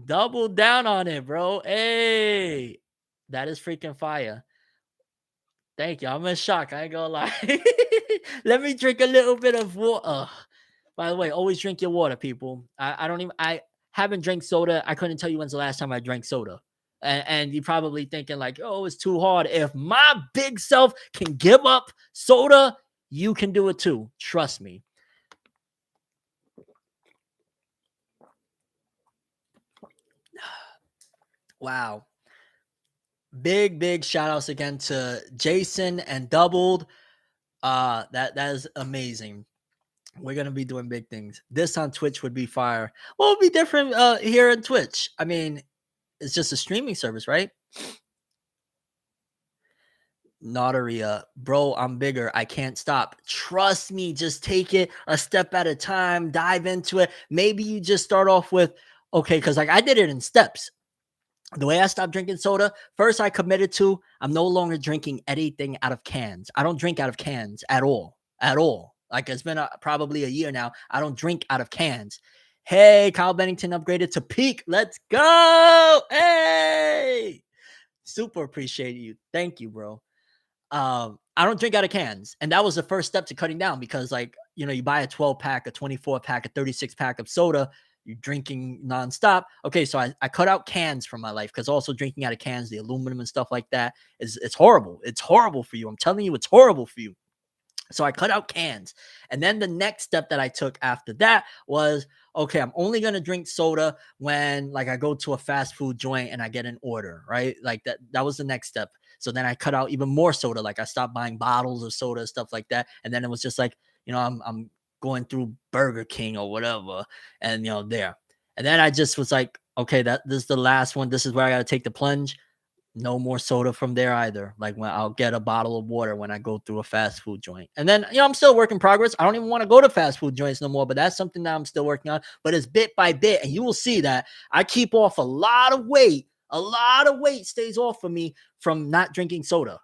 Double down on it, bro. Hey, that is freaking fire. Thank you. I'm in shock. I ain't gonna lie. Let me drink a little bit of water. By the way, always drink your water, people. I haven't drank soda. I couldn't tell you when's the last time I drank soda. And you're probably thinking like, oh, it's too hard. If my big self can give up soda, you can do it too. Trust me. Wow. Big shout outs again to Jason and Doubled. That is amazing. We're gonna be doing big things. This on Twitch would be fire. What would be different here in Twitch? I mean, it's just a streaming service, right? Notaria, bro, I'm bigger. I can't stop. Trust me, just take it a step at a time, dive into it. Maybe you just start off with, okay, because like I did it in steps. The way I stopped drinking soda, first I committed to, I'm no longer drinking anything out of cans. I don't drink out of cans at all. Like it's been probably a year now. I don't drink out of cans. Hey, Kyle Bennington upgraded to Peak. Let's go. Hey, super appreciate you. Thank you, bro. I don't drink out of cans. And that was the first step to cutting down, because like, you buy a 12 pack, a 24 pack, a 36 pack of soda, you're drinking nonstop. Okay, so I cut out cans from my life, because also drinking out of cans, the aluminum and stuff like that, it's horrible. It's horrible for you. I'm telling you, it's horrible for you. So I cut out cans. And then the next step that I took after that was, okay, I'm only going to drink soda when like I go to a fast food joint and I get an order, right? Like that was the next step. So then I cut out even more soda. Like I stopped buying bottles of soda, stuff like that. And then it was just like, I'm going through Burger King or whatever, and there. And then I just was like, okay, this is the last one. This is where I got to take the plunge. No more soda from there either. Like when I'll get a bottle of water when I go through a fast food joint. And then, I'm still a work in progress. I don't even want to go to fast food joints no more, but that's something that I'm still working on. But it's bit by bit. And you will see that I keep off a lot of weight. A lot of weight stays off of me from not drinking soda.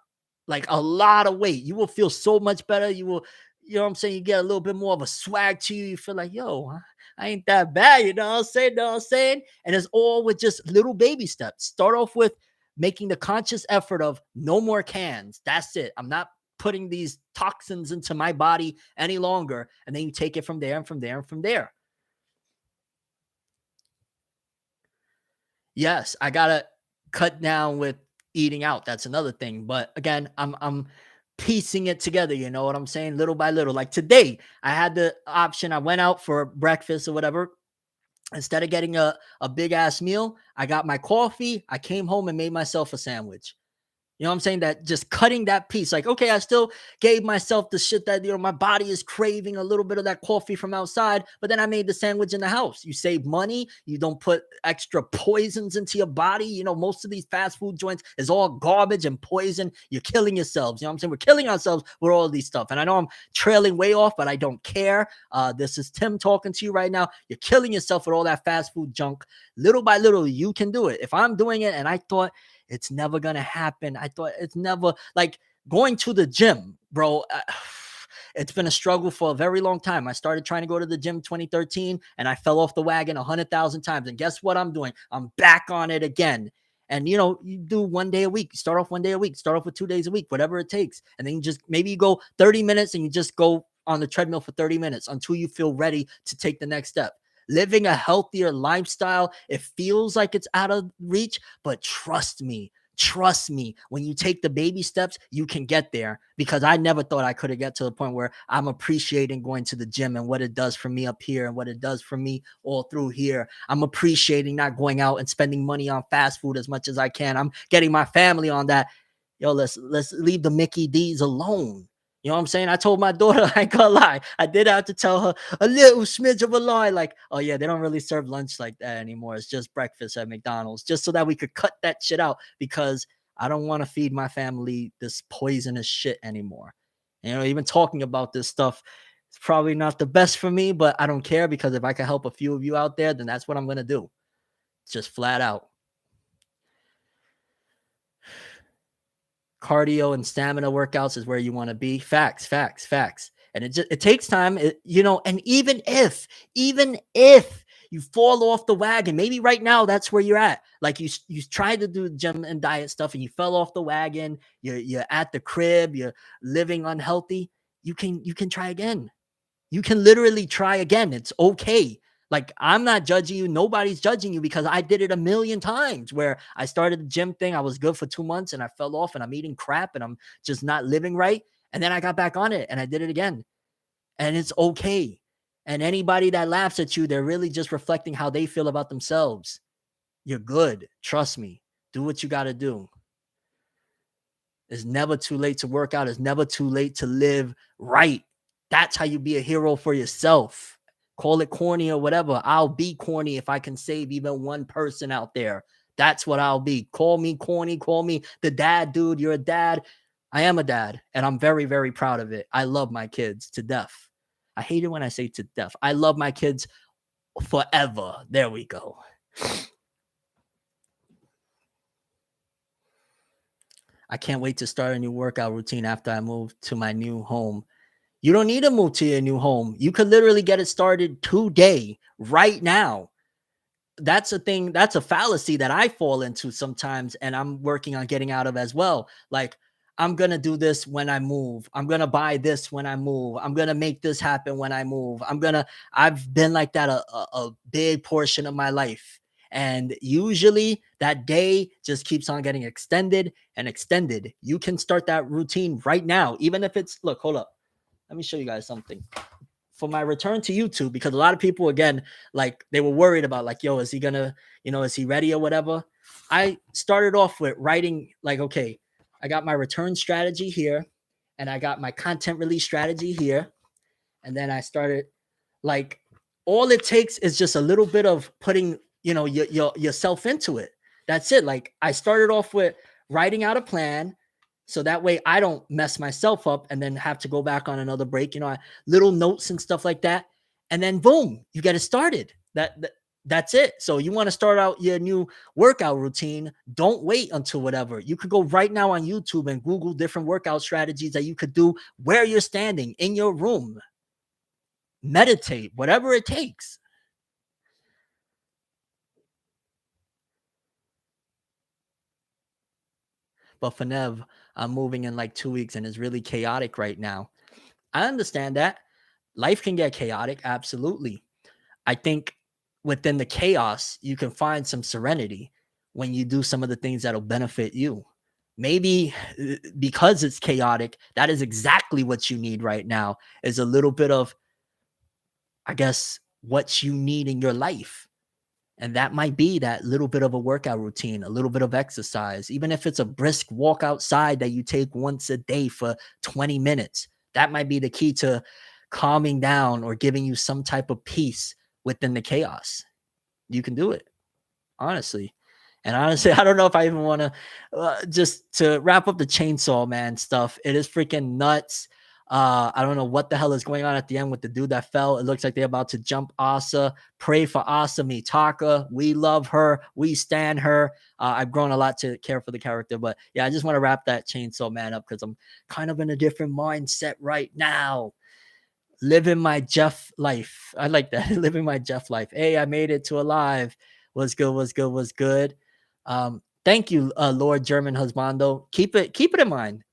Like a lot of weight. You will feel so much better. You will, what I'm saying? You get a little bit more of a swag to you. You feel like, yo, I ain't that bad. You know what I'm saying? And it's all with just little baby steps. Start off with making the conscious effort of no more cans. That's it. I'm not putting these toxins into my body any longer. And then you take it from there and from there and from there. Yes, I gotta cut down with eating out. That's another thing. But again, I'm piecing it together. You know what I'm saying? Little by little. Like today, I had the option. I went out for breakfast or whatever. Instead of getting a big ass meal, I got my coffee. I came home and made myself a sandwich. You know what I'm saying? That just cutting that piece, like, okay, I still gave myself the shit that, my body is craving a little bit of that coffee from outside, but then I made the sandwich in the house. You save money. You don't put extra poisons into your body. Most of these fast food joints is all garbage and poison. You're killing yourselves. You know what I'm saying? We're killing ourselves with all of these stuff. And I know I'm trailing way off, but I don't care. This is Tim talking to you right now. You're killing yourself with all that fast food junk. Little by little, you can do it. If I'm doing it and I thought, it's never going to happen. I thought it's never like going to the gym, bro. It's been a struggle for a very long time. I started trying to go to the gym 2013 and I fell off the wagon 100,000 times. And guess what I'm doing? I'm back on it again. And, you do 1 day a week, start off 1 day a week, start off with 2 days a week, whatever it takes. And then maybe you go 30 minutes and you just go on the treadmill for 30 minutes until you feel ready to take the next step. Living a healthier lifestyle, it feels like it's out of reach, but trust me, when you take the baby steps, you can get there, because I never thought I could have get to the point where I'm appreciating going to the gym and what it does for me up here and what it does for me all through here. I'm appreciating not going out and spending money on fast food as much as I can. I'm getting my family on that. Yo, let's leave the Mickey D's alone. You know what I'm saying? I told my daughter, I ain't gonna lie, I did have to tell her a little smidge of a lie, like, oh yeah, they don't really serve lunch like that anymore. It's just breakfast at McDonald's, just so that we could cut that shit out, because I don't want to feed my family this poisonous shit anymore. Even talking about this stuff, it's probably not the best for me, but I don't care, because if I can help a few of you out there, then that's what I'm gonna do. Just flat out. Cardio and stamina workouts is where you want to be. Facts. And it takes time, and even if you fall off the wagon, maybe right now that's where you're at. Like you tried to do gym and diet stuff and you fell off the wagon. You're at the crib, you're living unhealthy. You can try again. You can literally try again. It's okay. Like, I'm not judging you. Nobody's judging you, because I did it a million times, where I started the gym thing. I was good for 2 months and I fell off and I'm eating crap and I'm just not living right. And then I got back on it and I did it again. And it's okay. And anybody that laughs at you, they're really just reflecting how they feel about themselves. You're good. Trust me. Do what you got to do. It's never too late to work out. It's never too late to live right. That's how you be a hero for yourself. Call it corny or whatever. I'll be corny if I can save even one person out there. That's what I'll be. Call me corny. Call me the dad dude. You're a dad. I am a dad, and I'm very, very proud of it. I love my kids to death. I hate it when I say to death. I love my kids forever. There we go. I can't wait to start a new workout routine after I move to my new home. You don't need to move to your new home. You could literally get it started today, right now. That's a thing. That's a fallacy that I fall into sometimes, and I'm working on getting out of as well. Like, I'm going to do this when I move. I'm going to buy this when I move. I'm going to make this happen when I move. I've been like that a big portion of my life. And usually that day just keeps on getting extended and extended. You can start that routine right now, even if it's, look, hold up. let me show you guys something. For my return to YouTube, because a lot of people, again, like they were worried about like, yo, is he gonna, is he ready or whatever? I started off with writing like, okay, I got my return strategy here, and I got my content release strategy here. And then I started like, all it takes is just a little bit of putting, yourself into it. That's it. Like I started off with writing out a plan, so that way I don't mess myself up and then have to go back on another break, little notes and stuff like that. And then boom, you get it started. That's it. So you want to start out your new workout routine, don't wait until whatever. You could go right now on YouTube and Google different workout strategies that you could do where you're standing in your room. Meditate, whatever it takes. But for Nev, I'm moving in like 2 weeks and it's really chaotic right now. I understand that. Life can get chaotic, absolutely. I think within the chaos, you can find some serenity when you do some of the things that'll benefit you. Maybe because it's chaotic, that is exactly what you need right now, is a little bit of, I guess, what you need in your life. And that might be that little bit of a workout routine, a little bit of exercise, even if it's a brisk walk outside that you take once a day for 20 minutes. That might be the key to calming down or giving you some type of peace within the chaos. You can do it, honestly. And honestly, I don't know if I even want to just to wrap up the Chainsaw Man stuff. It is freaking nuts. I don't know what the hell is going on at the end with the dude that fell. It looks like they're about to jump Asa. Pray for Asa Mitaka. We love her. We stand her. I've grown a lot to care for the character. But yeah, I just want to wrap that Chainsaw Man up because I'm kind of in a different mindset right now. Living my Jeff life. I like that. Living my Jeff life. Hey, I made it to alive. Was good, was good, was good. Thank you, Lord German Husbando. Keep it in mind.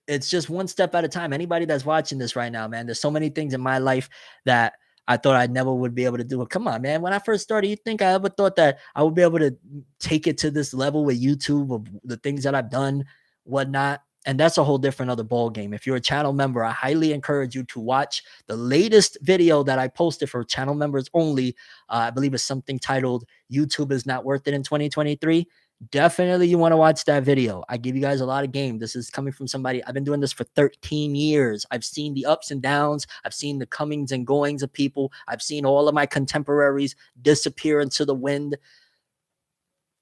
It's just one step at a time. Anybody that's watching this right now, man, there's so many things in my life that I thought I never would be able to do. Come on, man. When I first started, you think I ever thought that I would be able to take it to this level with YouTube of the things that I've done, whatnot? And that's a whole different other ball game. If you're a channel member, I highly encourage you to watch the latest video that I posted for channel members only. I believe it's something titled "YouTube is Not Worth It in 2023." Definitely you want to watch that video. I give you guys a lot of game. This is coming from somebody. I've been doing this for 13 years. I've seen the ups and downs. I've seen the comings and goings of people. I've seen all of my contemporaries disappear into the wind.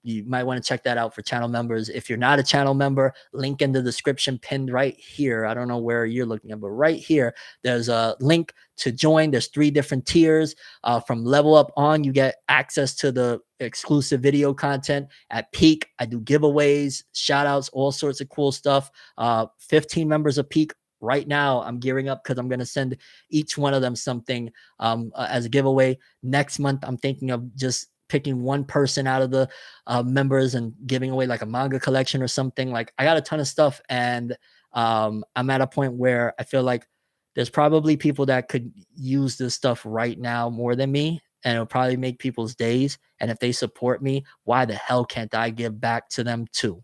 You might want to check that out for channel members. If you're not a channel member, link in the description pinned right here. I don't know where you're looking at, but right here, there's a link to join. There's 3 different tiers. From level up on, you get access to the exclusive video content. At peak, I do giveaways, shout outs, all sorts of cool stuff. 15 members of peak. Right now, I'm gearing up because I'm going to send each one of them something as a giveaway. Next month, I'm thinking of just picking one person out of the members and giving away like a manga collection or something. Like I got a ton of stuff, and I'm at a point where I feel like there's probably people that could use this stuff right now more than me, and it'll probably make people's days. And if they support me, why the hell can't I give back to them too?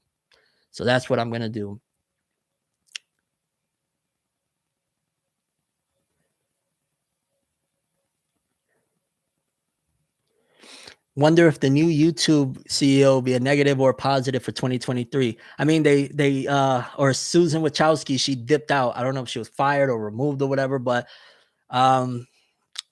So that's what I'm going to do. Wonder if the new YouTube CEO will be a negative or a positive for 2023. I mean, they or Susan Wachowski, she dipped out. I don't know if she was fired or removed or whatever, but the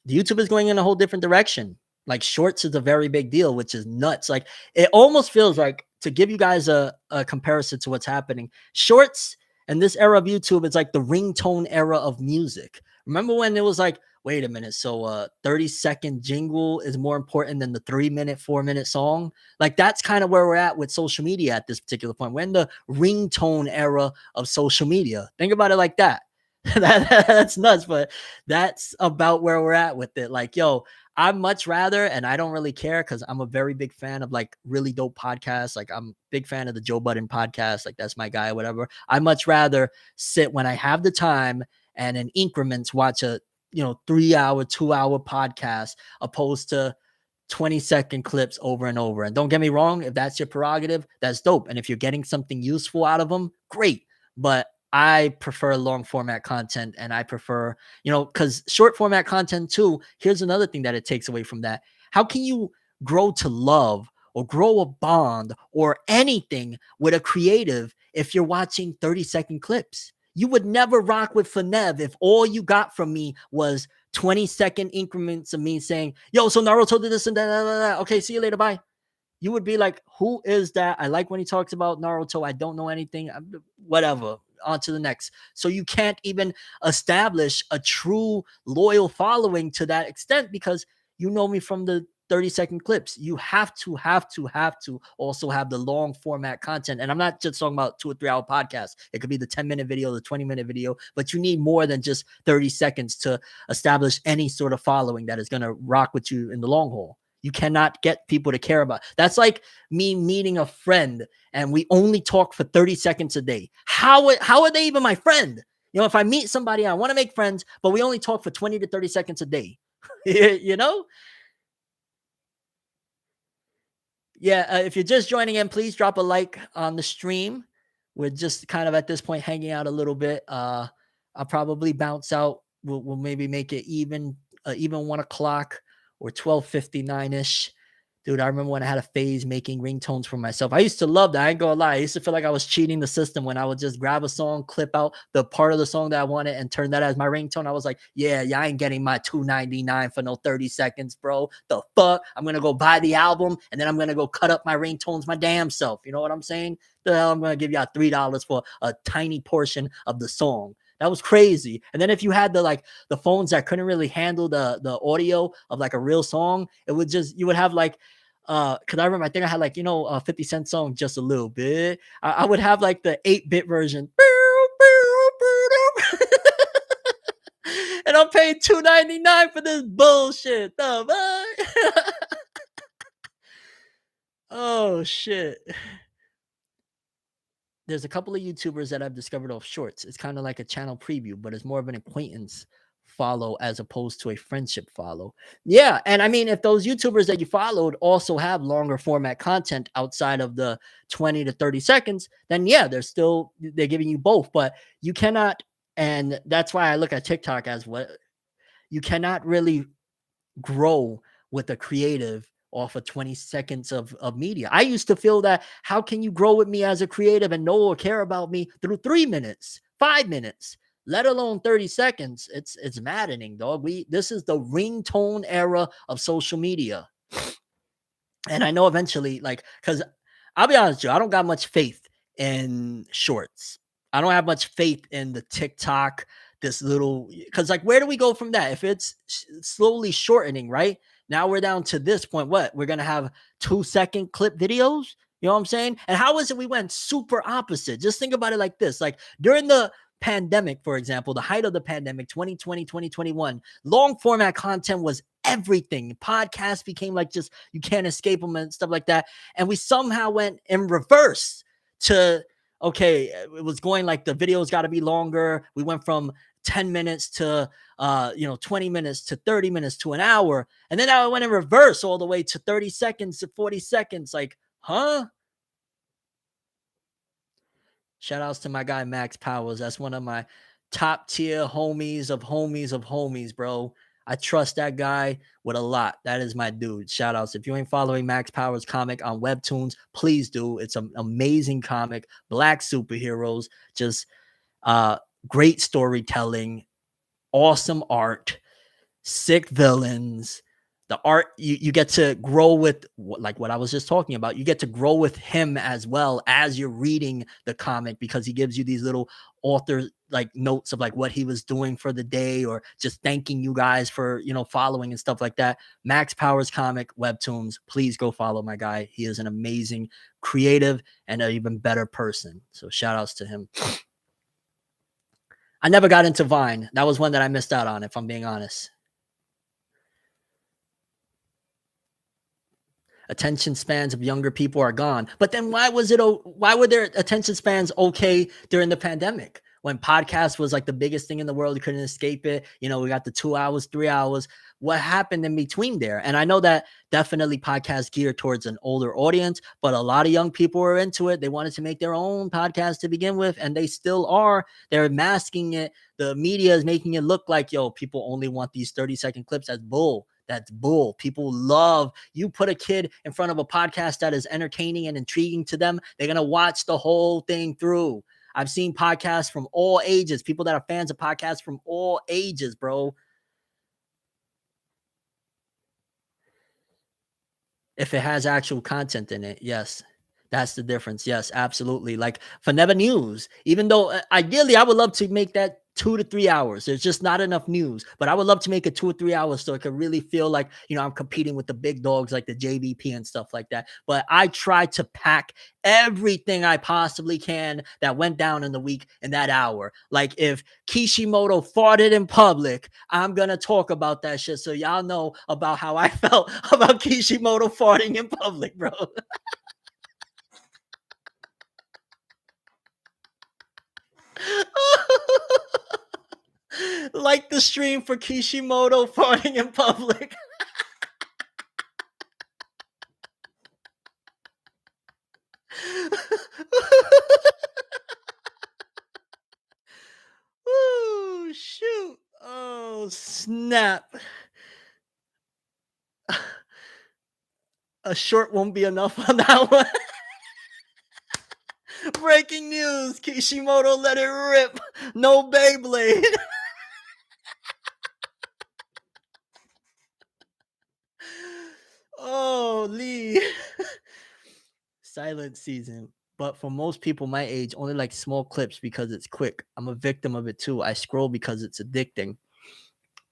YouTube is going in a whole different direction. Like shorts is a very big deal, which is nuts. Like it almost feels like, to give you guys a comparison to what's happening, shorts and this era of YouTube, it's like the ringtone era of music. Remember when it was like, wait a minute, so 30-second jingle is more important than the 3-minute, 4-minute song? Like that's kind of where we're at with social media at this particular point. We're in the ringtone era of social media. Think about it like that. That's nuts, but that's about where we're at with it. Like, yo, I'd much rather, and I don't really care because I'm a very big fan of like really dope podcasts. Like I'm a big fan of the Joe Budden podcast. Like that's my guy, whatever. I much rather sit when I have the time and in increments watch a 3-hour, 2-hour podcast opposed to 20-second clips over and over. And don't get me wrong, if that's your prerogative, that's dope. And if you're getting something useful out of them, great. But I prefer long format content, and I prefer, because short format content too. Here's another thing that it takes away from that. How can you grow to love or grow a bond or anything with a creative if you're watching 30-second clips? You would never rock with Fornev if all you got from me was 20-second increments of me saying, yo, so Naruto did this and that. Okay, see you later. Bye. You would be like, who is that? I like when he talks about Naruto. I don't know anything. Whatever. On to the next. So you can't even establish a true loyal following to that extent because you know me from the 30-second clips. You have to also have the long format content. And I'm not just talking about 2 or 3 hour podcasts. It could be the 10-minute video, the 20-minute video, but you need more than just 30 seconds to establish any sort of following that is going to rock with you in the long haul. You cannot get people to care about. That's like me meeting a friend and we only talk for 30 seconds a day. How are they even my friend? If I meet somebody, I want to make friends, but we only talk for 20 to 30 seconds a day. you know? Yeah, if you're just joining in, please drop a like on the stream. We're just kind of at this point hanging out a little bit. I'll probably bounce out. We'll maybe make it even 1 o'clock or 12:59 ish. Dude, I remember when I had a phase making ringtones for myself. I used to love that. I ain't gonna lie. I used to feel like I was cheating the system when I would just grab a song, clip out the part of the song that I wanted, and turn that as my ringtone. I was like, yeah, I ain't getting my $2.99 for no 30 seconds, bro. The fuck? I'm gonna go buy the album and then I'm gonna go cut up my ringtones my damn self. You know what I'm saying? The hell, I'm gonna give y'all $3 for a tiny portion of the song. That was crazy. And then if you had the phones that couldn't really handle the audio of like a real song, it would just, you would have like, because I remember, I think I had 50 Cent song, Just a Little Bit. I would have like the 8-bit version. And I'm paying $2.99 for this bullshit. The fuck? Oh shit. There's a couple of YouTubers that I've discovered off shorts. It's kind of like a channel preview, but it's more of an acquaintance follow as opposed to a friendship follow. Yeah, and I mean, if those YouTubers that you followed also have longer format content outside of the 20 to 30 seconds, then yeah, they're giving you both, but you cannot, and that's why I look at TikTok as what you cannot really grow with a creative off of 20 seconds of media. I used to feel that how can you grow with me as a creative and know or care about me through 3 minutes, 5 minutes, let alone 30 seconds? It's maddening, dog. This is the ringtone era of social media. And I know eventually, because I'll be honest with you, I don't got much faith in shorts. I don't have much faith in the TikTok, this little, because where do we go from that? If it's slowly shortening, right? Now we're down to this point. What? We're going to have 2-second clip videos? You know what I'm saying? And how is it we went super opposite? Just think about it like this. Like during the pandemic, for example, the height of the pandemic, 2020, 2021, long format content was everything. Podcasts became just, you can't escape them and stuff like that. And we somehow went in reverse to, okay, it was going the videos got to be longer. We went from 10 minutes to 20 minutes to 30 minutes to an hour. And then now it went in reverse all the way to 30 seconds to 40 seconds. Huh? Shout outs to my guy Max Powers. That's one of my top tier homies of homies, bro. I trust that guy with a lot. That is my dude. Shout outs. If you ain't following Max Powers comic on Webtoons, please do. It's an amazing comic. Black superheroes, just great storytelling, awesome art, sick villains. The art, you get to grow with, what I was just talking about. You get to grow with him as well as you're reading the comic, because he gives you these little author notes of what he was doing for the day, or just thanking you guys for following and stuff like that. Max Powers comic, Webtoons. Please go follow my guy. He is an amazing creative and an even better person. So shout outs to him. I never got into Vine. That was one that I missed out on, if I'm being honest. Attention spans of younger people are gone. But then why were their attention spans okay during the pandemic? when podcast was like the biggest thing in the world. You couldn't escape it. You know, we got the 2 hours, 3 hours. What happened in between there? And I know that definitely podcast geared towards an older audience, but a lot of young people were into it. They wanted to make their own podcast to begin with, and they still are. They're masking it. The media is making it look like, yo, people only want these 30-second clips. That's bull. That's bull. People love, you put a kid in front of a podcast that is entertaining and intriguing to them, they're going to watch the whole thing through. I've seen podcasts from all ages, people that are fans of podcasts from all ages, bro. If it has actual content in it, yes. That's the difference. Yes, absolutely. Like for Never News, even though ideally I would love to make that 2 to 3 hours. There's just not enough news, but I would love to make it 2 or 3 hours so it could really feel like, you know, I'm competing with the big dogs like the JVP and stuff like that. But I try to pack everything I possibly can that went down in the week in that hour. Like if Kishimoto farted in public, I'm going to talk about that shit so y'all know about how I felt about Kishimoto farting in public, bro. Like the stream for Kishimoto farting in public. Oh, shoot. Oh, snap. A short won't be enough on that one. Breaking news. Kishimoto let it rip. No Beyblade. Oh, Lee. Silent season. But for most people my age, only like small clips because it's quick. I'm a victim of it too. I scroll because it's addicting.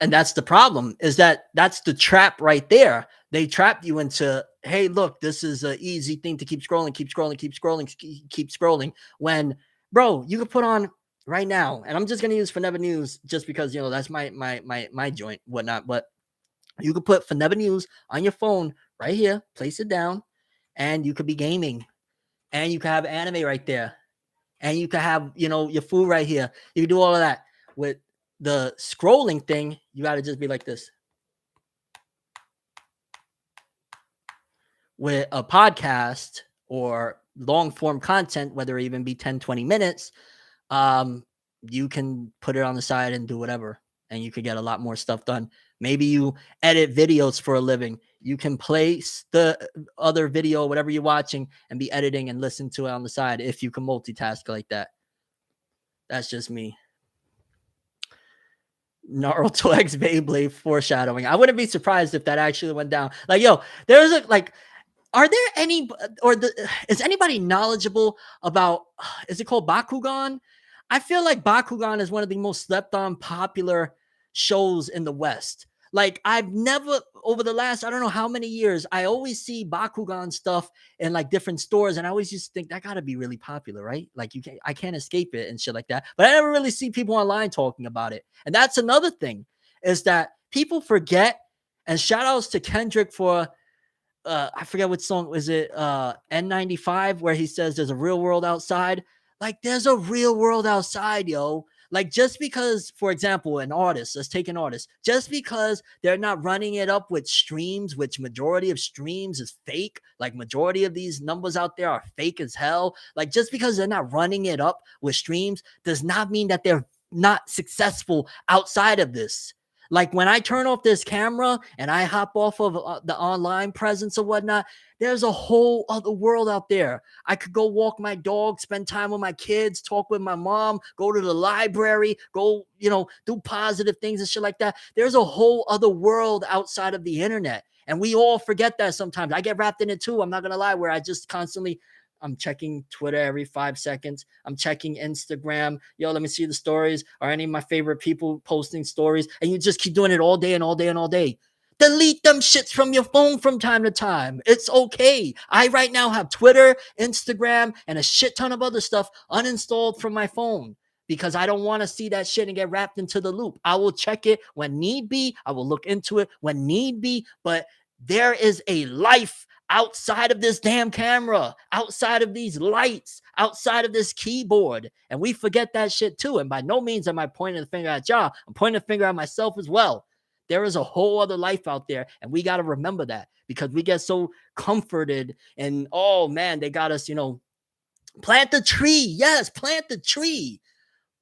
And that's the problem, is that that's the trap right there. They trap you into, hey, look, this is an easy thing to keep scrolling, keep scrolling, keep scrolling, keep scrolling. When, bro, you could put on right now, and I'm just gonna use Forever News just because, you know, that's my joint, whatnot. But you could put Forever News on your phone right here, place it down, and you could be gaming, and you could have anime right there, and you could have, you know, your food right here. You can do all of that. With the scrolling thing, you got to just be like this. With a podcast or long form content, whether it even be 10, 20 minutes, you can put it on the side and do whatever, and you could get a lot more stuff done. Maybe you edit videos for a living. You can place the other video, whatever you're watching, and be editing and listen to it on the side if you can multitask like that. That's just me. Naruto X Beyblade foreshadowing. I wouldn't be surprised if that actually went down. Like, yo, there's a like, are there any or is anybody knowledgeable about, is it called Bakugan? I feel like Bakugan is one of the most slept on popular shows in the West. Like I've never, over the last I don't know how many years, I always see Bakugan stuff in like different stores, and I always used to think that got to be really popular, right? Like I can't escape it and shit like that. But I never really see people online talking about it, and that's another thing, is that people forget. And shout outs to Kendrick for I forget what song was it, N95, where he says there's a real world outside. Like there's a real world outside, yo. Like just because, for example, an artist, let's take an artist, just because they're not running it up with streams, which majority of streams is fake, like majority of these numbers out there are fake as hell. Like just because they're not running it up with streams does not mean that they're not successful outside of this. Like when I turn off this camera and I hop off of the online presence or whatnot, there's a whole other world out there. I could go walk my dog, spend time with my kids, talk with my mom, go to the library, go, you know, do positive things and shit like that. There's a whole other world outside of the internet. And we all forget that sometimes. I get wrapped in it too. I'm not going to lie, where I just constantly, I'm checking Twitter every 5 seconds. I'm checking Instagram. Yo, let me see the stories. Are any of my favorite people posting stories? And you just keep doing it all day and all day and all day. Delete them shits from your phone from time to time. It's okay. I right now have Twitter, Instagram, and a shit ton of other stuff uninstalled from my phone because I don't want to see that shit and get wrapped into the loop. I will check it when need be. I will look into it when need be. But there is a life outside of this damn camera, outside of these lights, outside of this keyboard. And we forget that shit too. And by no means am I pointing the finger at y'all. I'm pointing the finger at myself as well. There is a whole other life out there. And we got to remember that, because we get so comforted and, oh man, they got us, plant the tree. Yes, plant the tree.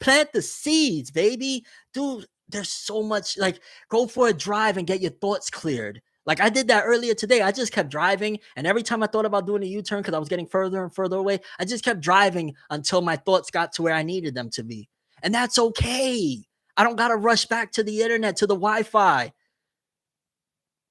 Plant the seeds, baby. Dude, there's so much, like, go for a drive and get your thoughts cleared. Like, I did that earlier today. I just kept driving, and every time I thought about doing a U-turn because I was getting further and further away, I just kept driving until my thoughts got to where I needed them to be. And that's okay. I don't got to rush back to the internet, to the Wi-Fi.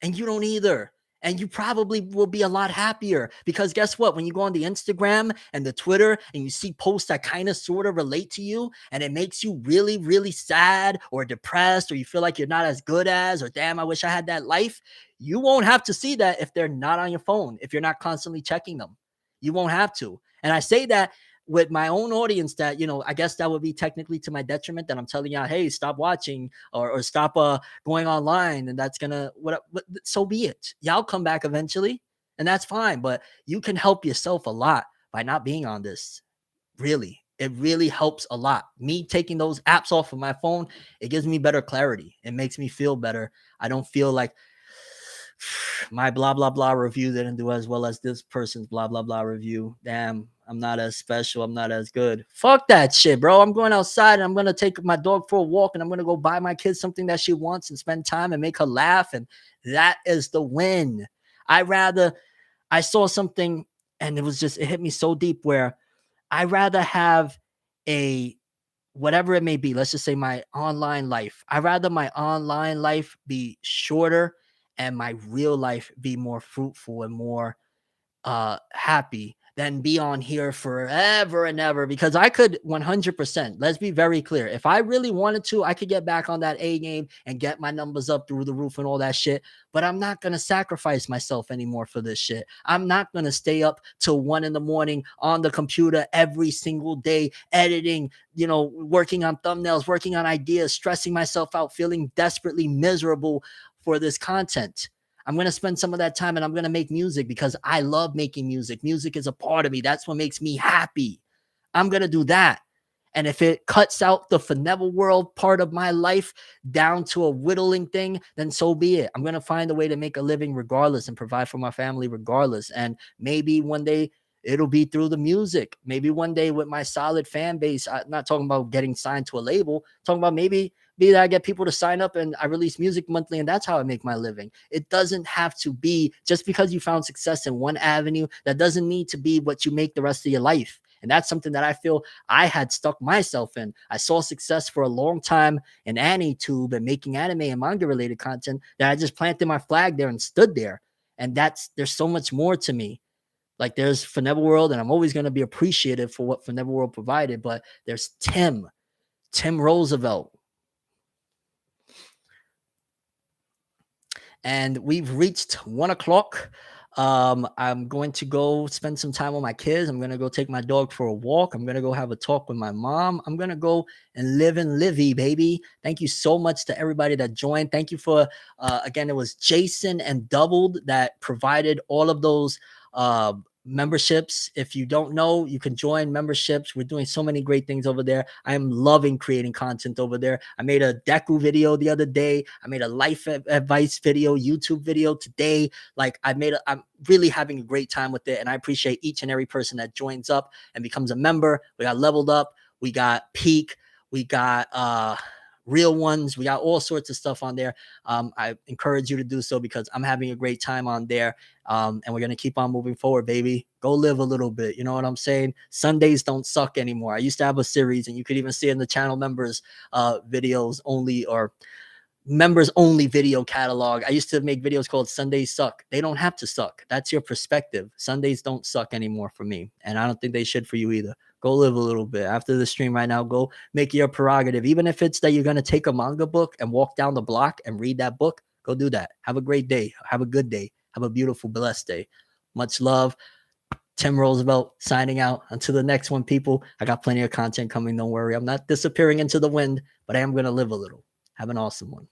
And you don't either. And you probably will be a lot happier, because guess what? When you go on the Instagram and the Twitter and you see posts that kind of sort of relate to you, and it makes you really, really sad or depressed, or you feel like you're not as good as, or damn, I wish I had that life. You won't have to see that if they're not on your phone, if you're not constantly checking them. You won't have to. And I say that with my own audience that, I guess that would be technically to my detriment, that I'm telling y'all, hey, stop watching or stop going online, and that's gonna what so be it. Y'all come back eventually, and that's fine. But you can help yourself a lot by not being on this. Really, it really helps a lot. Me taking those apps off of my phone, it gives me better clarity. It makes me feel better. I don't feel like my blah blah blah review didn't do as well as this person's blah blah blah review. Damn, I'm not as special. I'm not as good. Fuck that shit, bro. I'm going outside and I'm gonna take my dog for a walk, and I'm gonna go buy my kid something that she wants and spend time and make her laugh. And that is the win. I saw something, and it hit me so deep, where I rather have a whatever it may be. Let's just say my online life. I rather my online life be shorter and my real life be more fruitful and more happy than be on here forever and ever. Because I could 100%, let's be very clear, if I really wanted to, I could get back on that A game and get my numbers up through the roof and all that shit. But I'm not going to sacrifice myself anymore for this shit. I'm not going to stay up till 1 a.m. on the computer every single day, editing, working on thumbnails, working on ideas, stressing myself out, feeling desperately miserable for this content. I'm going to spend some of that time and I'm going to make music because I love making music. Music is a part of me. That's what makes me happy. I'm going to do that. And if it cuts out the ForneverWorld part of my life down to a whittling thing, then so be it. I'm going to find a way to make a living regardless and provide for my family regardless. And maybe one day it'll be through the music. Maybe one day with my solid fan base, I'm not talking about getting signed to a label, I'm talking about maybe that I get people to sign up and I release music monthly, and that's how I make my living. It doesn't have to be just because you found success in one avenue. That doesn't need to be what you make the rest of your life. And that's something that I feel I had stuck myself in. I saw success for a long time in AniTube and making anime and manga related content that I just planted my flag there and stood there. And there's so much more to me. Like, there's ForneverWorld, and I'm always going to be appreciative for what ForneverWorld provided. But there's Tim Roosevelt. And we've reached 1 o'clock. I'm going to go spend some time with my kids. I'm going to go take my dog for a walk. I'm going to go have a talk with my mom. I'm going to go and live in Livy, baby. Thank you so much to everybody that joined. Thank you for, again, it was Jason and Doubled that provided all of those memberships. If you don't know, you can join memberships. We're doing so many great things over there. I am loving creating content over there. I made a Deku video the other day. I made a life advice video, YouTube video today. Like, I'm really having a great time with it. And I appreciate each and every person that joins up and becomes a member. We got Leveled Up. We got Peak. We got Real Ones. We got all sorts of stuff on there. I encourage you to do so because I'm having a great time on there. And we're going to keep on moving forward, baby. Go live a little bit. You know what I'm saying? Sundays don't suck anymore. I used to have a series, and you could even see in the channel members videos only, or members only video catalog. I used to make videos called Sundays Suck. They don't have to suck. That's your perspective. Sundays don't suck anymore for me. And I don't think they should for you either. Go live a little bit. After the stream right now, go make your prerogative. Even if it's that you're going to take a manga book and walk down the block and read that book, go do that. Have a great day. Have a good day. Have a beautiful, blessed day. Much love. Tim Roosevelt signing out. Until the next one, people. I got plenty of content coming. Don't worry. I'm not disappearing into the wind, but I am going to live a little. Have an awesome one.